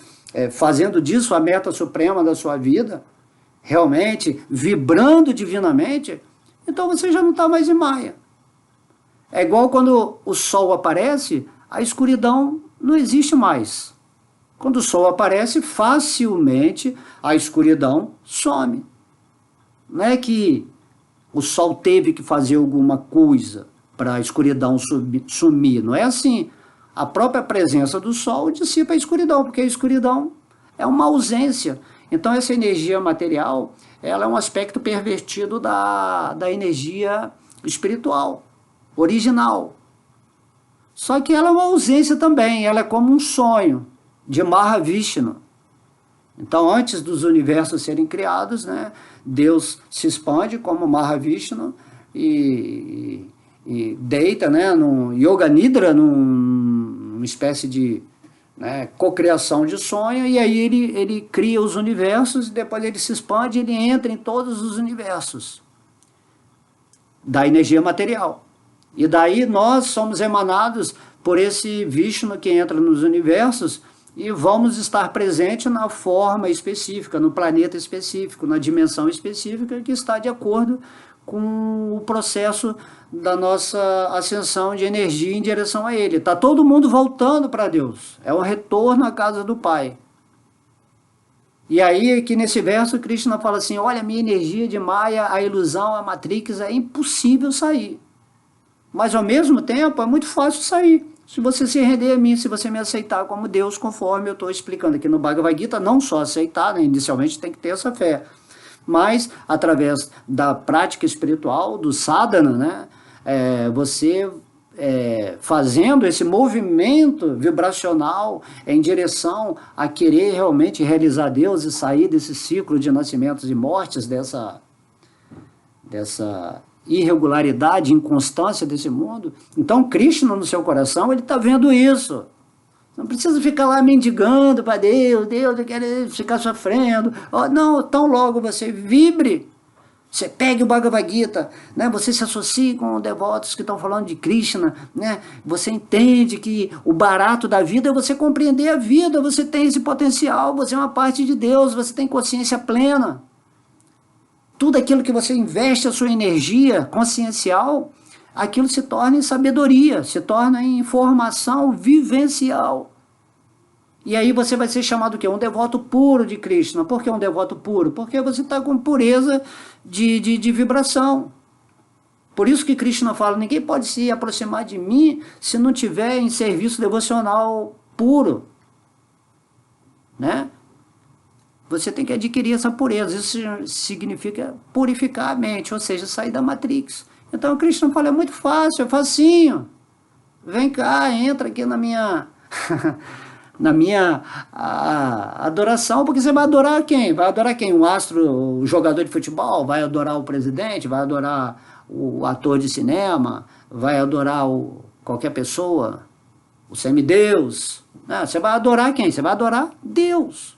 Speaker 1: fazendo disso a meta suprema da sua vida, realmente vibrando divinamente, então você já não está mais em Maya. É igual quando o sol aparece, a escuridão não existe mais. Quando o sol aparece, facilmente a escuridão some. Não é que o sol teve que fazer alguma coisa para a escuridão sumir. Não é assim. A própria presença do sol dissipa a escuridão, porque a escuridão é uma ausência. Então essa energia material, ela é um aspecto pervertido da energia espiritual, original. Só que ela é uma ausência também, ela é como um sonho de Mahavishnu. Então, antes dos universos serem criados, né, Deus se expande como Mahavishnu e deita, né, no Yoga Nidra, numa espécie de, né, cocriação de sonho, e aí ele cria os universos, e depois ele se expande, ele entra em todos os universos da energia material. E daí nós somos emanados por esse Vishnu que entra nos universos e vamos estar presentes na forma específica, no planeta específico, na dimensão específica que está de acordo com o processo da nossa ascensão de energia em direção a Ele. Está todo mundo voltando para Deus. É um retorno à casa do Pai. E aí, aqui nesse verso, Krishna fala assim, olha, a minha energia de Maya, a ilusão, a Matrix, é impossível sair. Mas, ao mesmo tempo, é muito fácil sair. Se você se render a mim, se você me aceitar como Deus, conforme eu estou explicando aqui no Bhagavad Gita, não só aceitar, né? Inicialmente tem que ter essa fé, mas através da prática espiritual, do sadhana, né? Você fazendo esse movimento vibracional em direção a querer realmente realizar Deus e sair desse ciclo de nascimentos e mortes, dessa irregularidade, inconstância desse mundo. Então Krishna no seu coração, ele está vendo isso. Não precisa ficar lá mendigando para Deus, eu quero ficar sofrendo. Não, tão logo você vibre, você pegue o Bhagavad Gita, né? Você se associe com devotos que estão falando de Krishna, né? Você entende que o barato da vida é você compreender a vida, você tem esse potencial, você é uma parte de Deus, você tem consciência plena. Tudo aquilo que você investe a sua energia consciencial, aquilo se torna em sabedoria, se torna em informação vivencial. E aí você vai ser chamado o quê? Um devoto puro de Krishna. Por que um devoto puro? Porque você está com pureza de vibração. Por isso que Krishna fala, ninguém pode se aproximar de mim se não tiver em serviço devocional puro. Né? Você tem que adquirir essa pureza, isso significa purificar a mente, ou seja, sair da Matrix. Então o Krishna fala, é muito fácil, é facinho. Vem cá, entra aqui na minha adoração, porque você vai adorar quem? Vai adorar quem? Um astro, o jogador de futebol? Vai adorar o presidente? Vai adorar o ator de cinema? Vai adorar qualquer pessoa? O semideus? Não, você vai adorar quem? Você vai adorar Deus.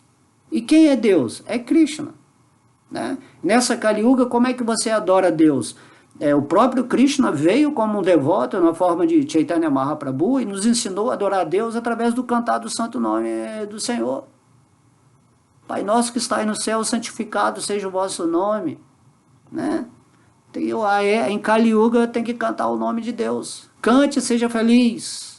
Speaker 1: E quem é Deus? É Krishna. Né? Nessa Kali Yuga, como é que você adora Deus? O próprio Krishna veio como um devoto na forma de Chaitanya Mahaprabhu e nos ensinou a adorar a Deus através do cantar do santo nome do Senhor. Pai nosso que está aí no céu, santificado seja o vosso nome. Né? Em Kali Yuga tem que cantar o nome de Deus. Cante, seja feliz.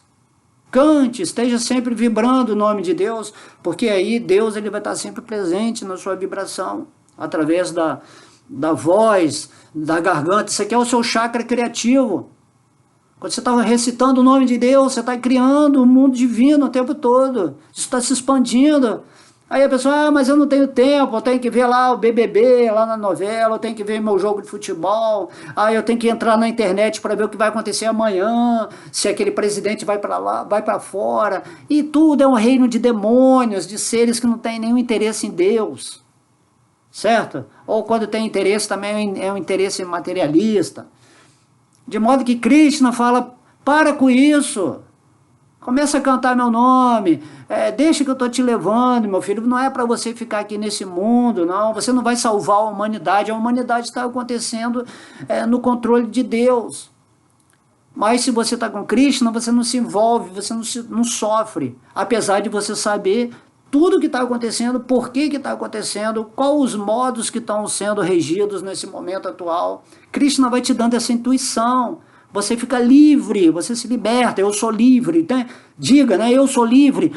Speaker 1: Cante, esteja sempre vibrando o nome de Deus, porque aí Deus ele vai estar sempre presente na sua vibração, através da voz, da garganta. Isso aqui é o seu chakra criativo. Quando você está recitando o nome de Deus, você está criando um mundo divino o tempo todo. Isso está se expandindo. Aí a pessoa, mas eu não tenho tempo, eu tenho que ver lá o BBB, lá na novela, eu tenho que ver meu jogo de futebol, aí eu tenho que entrar na internet para ver o que vai acontecer amanhã, se aquele presidente vai para lá, vai para fora. E tudo é um reino de demônios, de seres que não têm nenhum interesse em Deus. Certo? Ou quando tem interesse também é um interesse materialista. De modo que Krishna fala, para com isso. Começa a cantar meu nome, deixa que eu estou te levando, meu filho, não é para você ficar aqui nesse mundo, não, você não vai salvar a humanidade está acontecendo no controle de Deus. Mas se você está com Krishna, você não se envolve, você não sofre, apesar de você saber tudo que está acontecendo, por que está acontecendo, quais os modos que estão sendo regidos nesse momento atual. Krishna vai te dando essa intuição. Você fica livre, você se liberta, eu sou livre, né? Diga, né? Eu sou livre,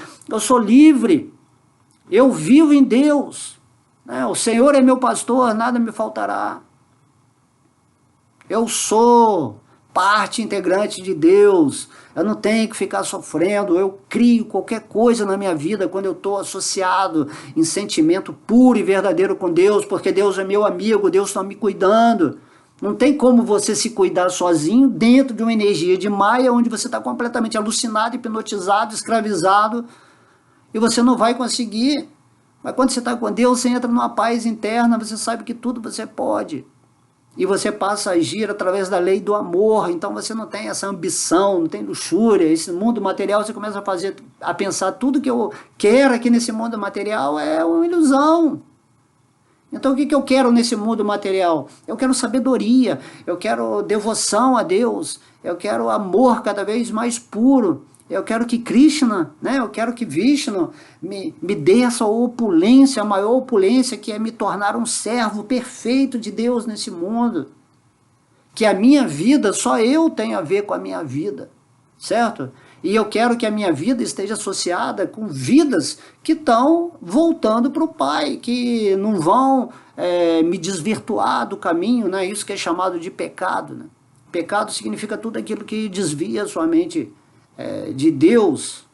Speaker 1: eu vivo em Deus, né? O Senhor é meu pastor, nada me faltará. Eu sou parte integrante de Deus, eu não tenho que ficar sofrendo, eu crio qualquer coisa na minha vida quando eu estou associado em sentimento puro e verdadeiro com Deus, porque Deus é meu amigo, Deus está me cuidando. Não tem como você se cuidar sozinho dentro de uma energia de Maia, onde você está completamente alucinado, hipnotizado, escravizado, e você não vai conseguir. Mas quando você está com Deus, você entra numa paz interna, você sabe que tudo você pode. E você passa a agir através da lei do amor, então você não tem essa ambição, não tem luxúria, esse mundo material, você começa a pensar tudo que eu quero aqui nesse mundo material é uma ilusão. Então o que eu quero nesse mundo material? Eu quero sabedoria, eu quero devoção a Deus, eu quero amor cada vez mais puro, eu quero que Krishna, né? Eu quero que Vishnu me dê essa opulência, a maior opulência, que é me tornar um servo perfeito de Deus nesse mundo. Que a minha vida, só eu tenho a ver com a minha vida, certo? E eu quero que a minha vida esteja associada com vidas que estão voltando para o Pai, que não vão me desvirtuar do caminho, né? Isso que é chamado de pecado, né? Pecado significa tudo aquilo que desvia a sua mente de Deus.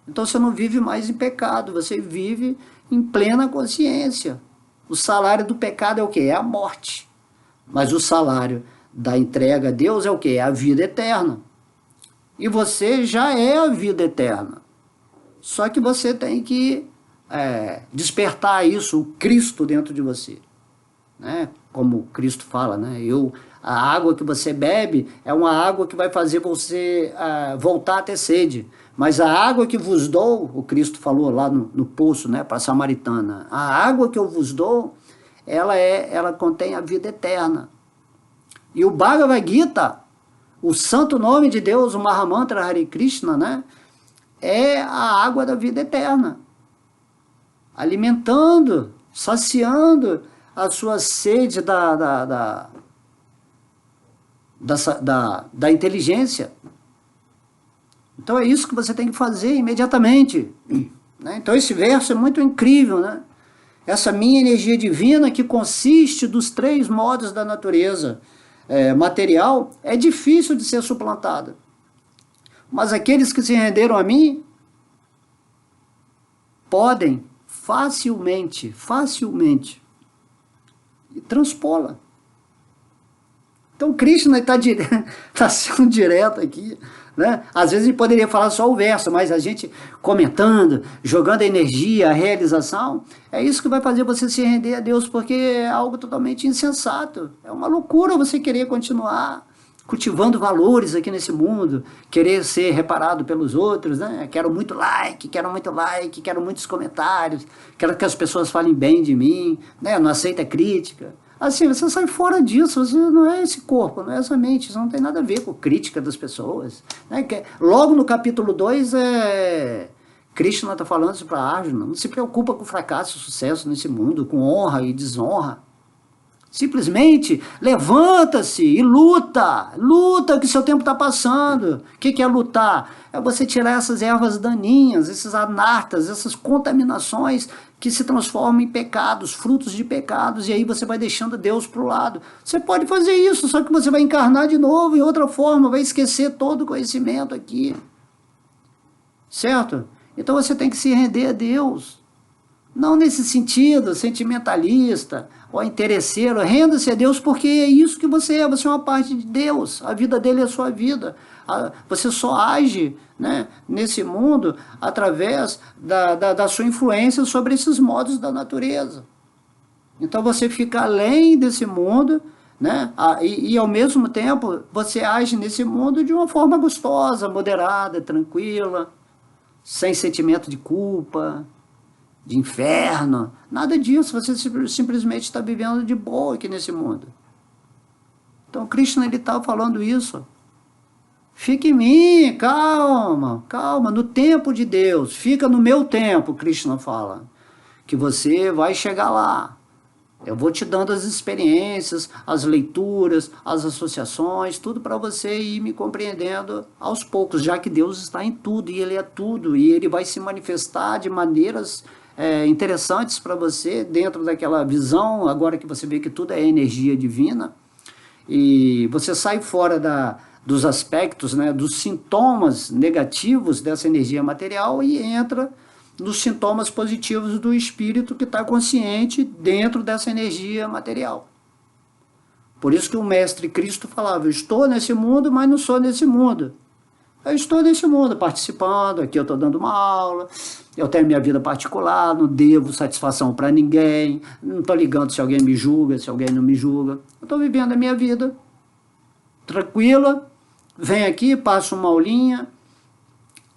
Speaker 1: Então você não vive mais em pecado, você vive em plena consciência. O salário do pecado é o quê? É a morte. Mas o salário da entrega a Deus é o quê? É a vida eterna. E você já é a vida eterna. Só que você tem que despertar isso, o Cristo dentro de você. Né? Como Cristo fala, né? A água que você bebe é uma água que vai fazer você voltar a ter sede. Mas a água que vos dou, o Cristo falou lá no poço, né, para a samaritana, a água que eu vos dou, ela contém a vida eterna. E o Bhagavad Gita, o santo nome de Deus, o Mahamantra Hare Krishna, né, é a água da vida eterna. Alimentando, saciando a sua sede da inteligência. Então é isso que você tem que fazer imediatamente. Né? Então esse verso é muito incrível, né? Essa minha energia divina, que consiste dos 3 modos da natureza material, é difícil de ser suplantada. Mas aqueles que se renderam a mim podem facilmente e transpô-la. Então Krishna está sendo direto aqui, né? Às vezes ele poderia falar só o verso, mas a gente comentando, jogando a energia, a realização, é isso que vai fazer você se render a Deus, porque é algo totalmente insensato. É uma loucura você querer continuar cultivando valores aqui nesse mundo, querer ser reparado pelos outros, né? Quero muito like, quero muitos comentários, quero que as pessoas falem bem de mim, né? Não aceita crítica. Assim, você sai fora disso, você não é esse corpo, não é essa mente, isso não tem nada a ver com crítica das pessoas. Né? Logo no capítulo 2, Krishna está falando isso para Arjuna, não se preocupa com fracasso e sucesso nesse mundo, com honra e desonra. Simplesmente levanta-se e luta. Luta que seu tempo está passando. O que é lutar? É você tirar essas ervas daninhas, esses anartas, essas contaminações que se transformam em pecados, frutos de pecados, e aí você vai deixando Deus para o lado. Você pode fazer isso, só que você vai encarnar de novo em outra forma, vai esquecer todo o conhecimento aqui. Certo? Então você tem que se render a Deus. Não nesse sentido sentimentalista ou interesseiro. Renda-se a Deus porque é isso que você é. Você é uma parte de Deus. A vida dele é a sua vida. Você só age, né, nesse mundo através da sua influência sobre esses modos da natureza. Então você fica além desse mundo, né, e ao mesmo tempo você age nesse mundo de uma forma gostosa, moderada, tranquila, sem sentimento de culpa, de inferno, nada disso. Você simplesmente está vivendo de boa aqui nesse mundo. Então Krishna está falando isso. Fica em mim, calma, calma, no tempo de Deus, fica no meu tempo, Krishna fala, que você vai chegar lá. Eu vou te dando as experiências, as leituras, as associações, tudo para você ir me compreendendo aos poucos, já que Deus está em tudo, e Ele é tudo, e Ele vai se manifestar de maneiras interessantes para você, dentro daquela visão, agora que você vê que tudo é energia divina, e você sai fora dos aspectos, né, dos sintomas negativos dessa energia material e entra nos sintomas positivos do espírito que está consciente dentro dessa energia material. Por isso que o mestre Cristo falava, eu estou nesse mundo, mas não sou nesse mundo. Eu estou nesse mundo participando, aqui eu estou dando uma aula, eu tenho minha vida particular, não devo satisfação para ninguém, não estou ligando se alguém me julga, se alguém não me julga. Eu estou vivendo a minha vida tranquila, venho aqui, passo uma aulinha,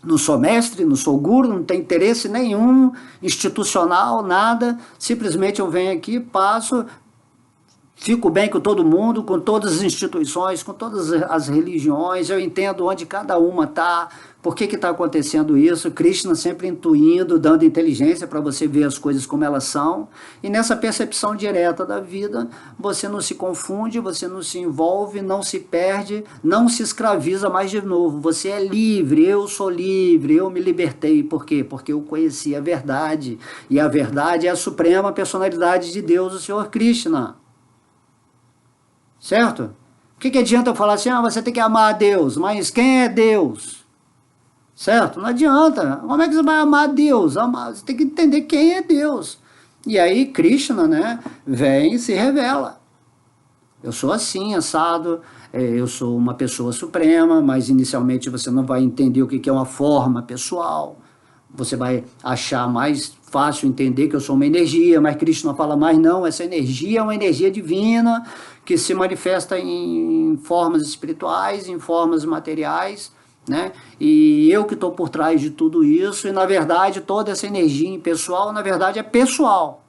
Speaker 1: não sou mestre, não sou guru, não tenho interesse nenhum, institucional, nada, simplesmente eu venho aqui, passo, fico bem com todo mundo, com todas as instituições, com todas as religiões, eu entendo onde cada uma está, por que está acontecendo isso, Krishna sempre intuindo, dando inteligência para você ver as coisas como elas são, e nessa percepção direta da vida, você não se confunde, você não se envolve, não se perde, não se escraviza mais de novo, você é livre, eu sou livre, eu me libertei, por quê? Porque eu conheci a verdade, e a verdade é a suprema personalidade de Deus, o Senhor Krishna. Certo? O que adianta eu falar assim, você tem que amar a Deus, mas quem é Deus? Certo? Não adianta. Como é que você vai amar a Deus? Você tem que entender quem é Deus. E aí Krishna, né, vem e se revela. Eu sou assim, assado, eu sou uma pessoa suprema, mas inicialmente você não vai entender o que é uma forma pessoal. Você vai achar mais fácil entender que eu sou uma energia, mas Krishna fala mais não, essa energia é uma energia divina, que se manifesta em formas espirituais, em formas materiais, né? E eu que estou por trás de tudo isso, e na verdade toda essa energia impessoal, na verdade é pessoal.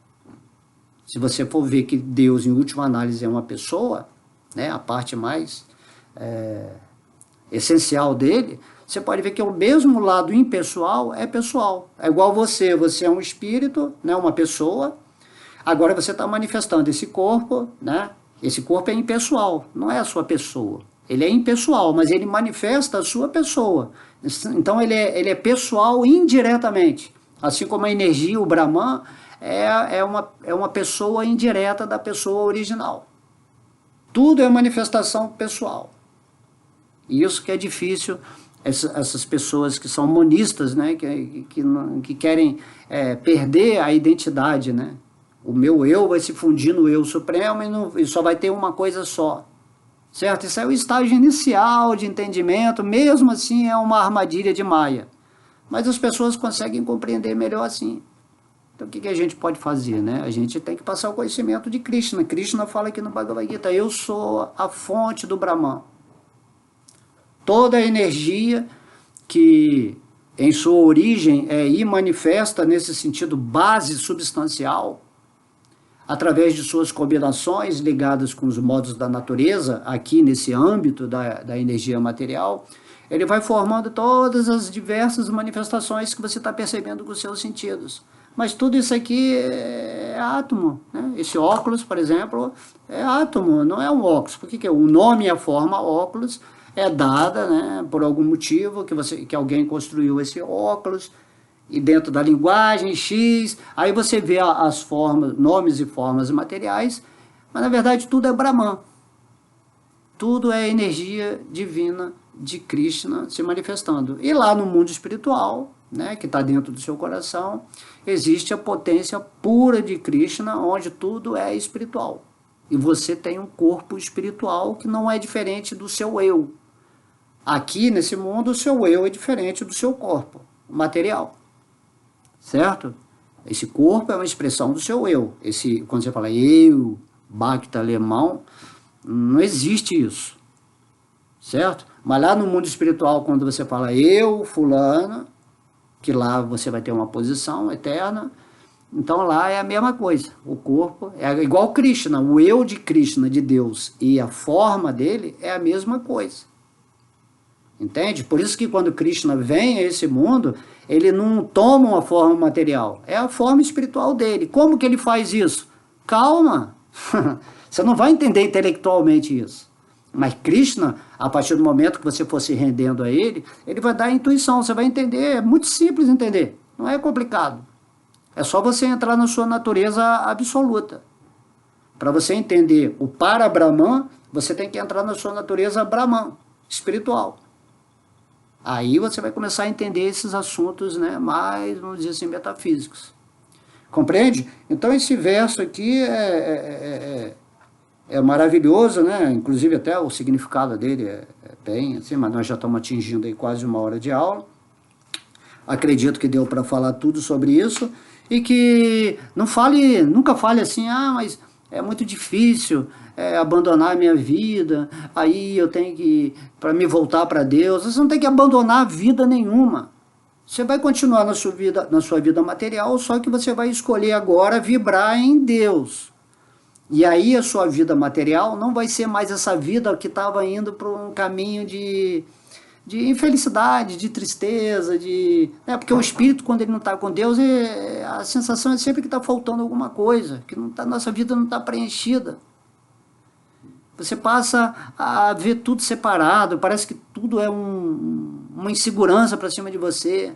Speaker 1: Se você for ver que Deus, em última análise, é uma pessoa, né? A parte mais essencial dele, você pode ver que o mesmo lado impessoal é pessoal. É igual você é um espírito, né? Uma pessoa, agora você está manifestando esse corpo, né? Esse corpo é impessoal, não é a sua pessoa. Ele é impessoal, mas ele manifesta a sua pessoa. Então ele é pessoal indiretamente. Assim como a energia, o Brahman, é uma pessoa indireta da pessoa original. Tudo é manifestação pessoal. E isso que é difícil, essas pessoas que são monistas, né, que querem perder a identidade, né? O meu eu vai se fundir no eu supremo e só vai ter uma coisa só. Certo? Isso é o estágio inicial de entendimento, mesmo assim é uma armadilha de Maia. Mas as pessoas conseguem compreender melhor assim. Então o que a gente pode fazer, né? A gente tem que passar o conhecimento de Krishna. Krishna fala aqui no Bhagavad Gita, eu sou a fonte do Brahman. Toda a energia que em sua origem é imanifesta nesse sentido base substancial, através de suas combinações ligadas com os modos da natureza, aqui nesse âmbito da energia material, ele vai formando todas as diversas manifestações que você está percebendo com os seus sentidos. Mas tudo isso aqui é é átomo, né? Esse óculos, por exemplo, é átomo, não é um óculos. Por que o nome e a forma óculos é dada, né, por algum motivo que alguém construiu esse óculos, e dentro da linguagem X, aí você vê as formas, nomes e formas materiais, mas na verdade tudo é Brahman. Tudo é energia divina de Krishna se manifestando. E lá no mundo espiritual, né, que está dentro do seu coração, existe a potência pura de Krishna, onde tudo é espiritual. E você tem um corpo espiritual que não é diferente do seu eu. Aqui, nesse mundo, o seu eu é diferente do seu corpo material. Certo? Esse corpo é uma expressão do seu eu. Quando você fala eu, Bhakta alemão, não existe isso. Certo? Mas lá no mundo espiritual, quando você fala eu, fulano, que lá você vai ter uma posição eterna, então lá é a mesma coisa. O corpo é igual Krishna, o eu de Krishna, de Deus, e a forma dele é a mesma coisa. Entende? Por isso que quando Krishna vem a esse mundo, ele não toma uma forma material, é a forma espiritual dele. Como que ele faz isso? Calma! Você não vai entender intelectualmente isso. Mas Krishna, a partir do momento que você for se rendendo a ele vai dar a intuição, você vai entender, é muito simples entender, não é complicado. É só você entrar na sua natureza absoluta. Para você entender o para-Brahman, você tem que entrar na sua natureza Brahman, espiritual. Aí você vai começar a entender esses assuntos, né, mais, vamos dizer assim, metafísicos. Compreende? Então esse verso aqui é maravilhoso, né? Inclusive até o significado dele é bem assim, mas nós já estamos atingindo aí quase 1 hora de aula. Acredito que deu para falar tudo sobre isso e que nunca fale assim, mas é muito difícil abandonar a minha vida, aí eu tenho que, para me voltar para Deus. Você não tem que abandonar vida nenhuma. Você vai continuar na sua vida material, só que você vai escolher agora vibrar em Deus. E aí a sua vida material não vai ser mais essa vida que estava indo para um caminho de infelicidade, de tristeza, porque o espírito, quando ele não está com Deus, a sensação é sempre que está faltando alguma coisa, que nossa vida não está preenchida. Você passa a ver tudo separado, parece que tudo é uma insegurança para cima de você,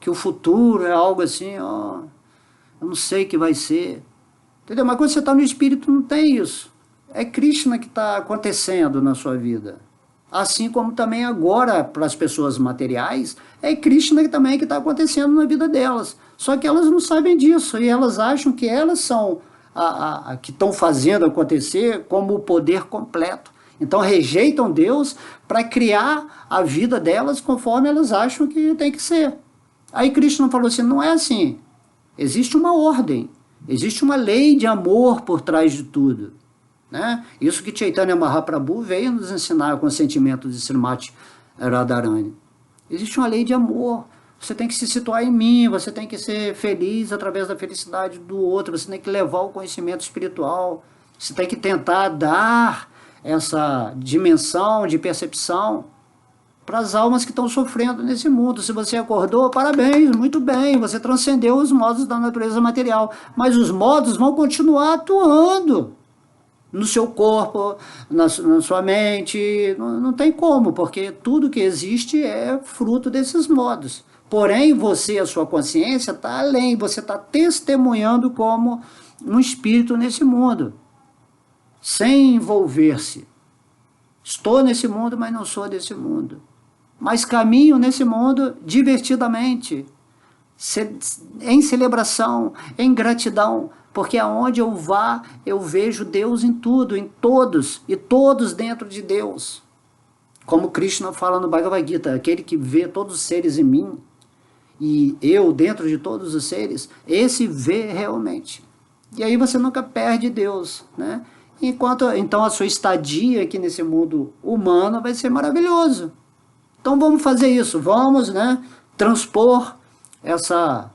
Speaker 1: que o futuro é algo assim, eu não sei o que vai ser. Entendeu? Mas quando você está no espírito, não tem isso. É Krishna que está acontecendo na sua vida. Assim como também agora, para as pessoas materiais, é Krishna que também que está acontecendo na vida delas. Só que elas não sabem disso, e elas acham que elas são que estão fazendo acontecer como o poder completo. Então rejeitam Deus para criar a vida delas conforme elas acham que tem que ser. Aí Krishna falou assim, não é assim. Existe uma ordem, existe uma lei de amor por trás de tudo. Né? Isso que Chaitanya Mahaprabhu veio nos ensinar com o sentimento de Srimati Radharani. Existe uma lei de amor. Você tem que se situar em mim, você tem que ser feliz através da felicidade do outro, você tem que levar o conhecimento espiritual, você tem que tentar dar essa dimensão de percepção para as almas que estão sofrendo nesse mundo. Se você acordou, parabéns, muito bem, você transcendeu os modos da natureza material, mas os modos vão continuar atuando no seu corpo, na sua mente, não tem como, porque tudo que existe é fruto desses modos. Porém, você, a sua consciência, está além, você está testemunhando como um espírito nesse mundo, sem envolver-se. Estou nesse mundo, mas não sou desse mundo. Mas caminho nesse mundo divertidamente, em celebração, em gratidão, porque aonde eu vá, eu vejo Deus em tudo, em todos, e todos dentro de Deus. Como Krishna fala no Bhagavad Gita, aquele que vê todos os seres em mim, e eu dentro de todos os seres, esse vê realmente. E aí você nunca perde Deus, né? Então a sua estadia aqui nesse mundo humano vai ser maravilhoso. Então vamos fazer isso, vamos, né, transpor essa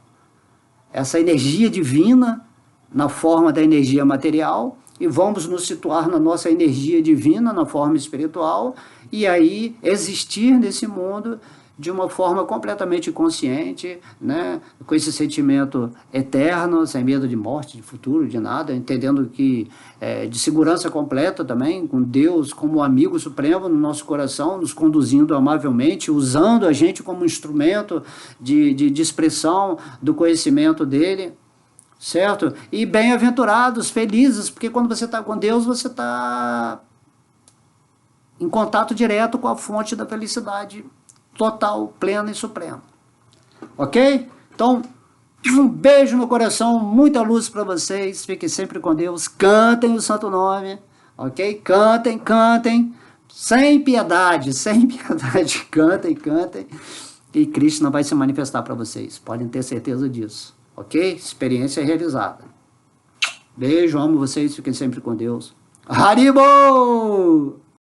Speaker 1: energia divina na forma da energia material e vamos nos situar na nossa energia divina, na forma espiritual, e aí existir nesse mundo de uma forma completamente consciente, né? Com esse sentimento eterno, sem medo de morte, de futuro, de nada, entendendo que de segurança completa também, com Deus como amigo supremo no nosso coração, nos conduzindo amavelmente, usando a gente como instrumento de expressão do conhecimento dele, certo? E bem-aventurados, felizes, porque quando você está com Deus, você está em contato direto com a fonte da felicidade total, plena e suprema. Ok? Então, um beijo no coração, muita luz para vocês, fiquem sempre com Deus, cantem o santo nome, ok? Cantem, cantem, sem piedade, cantem, cantem, e Krishna vai se manifestar para vocês, podem ter certeza disso, ok? Experiência realizada. Beijo, amo vocês, fiquem sempre com Deus. Haribo!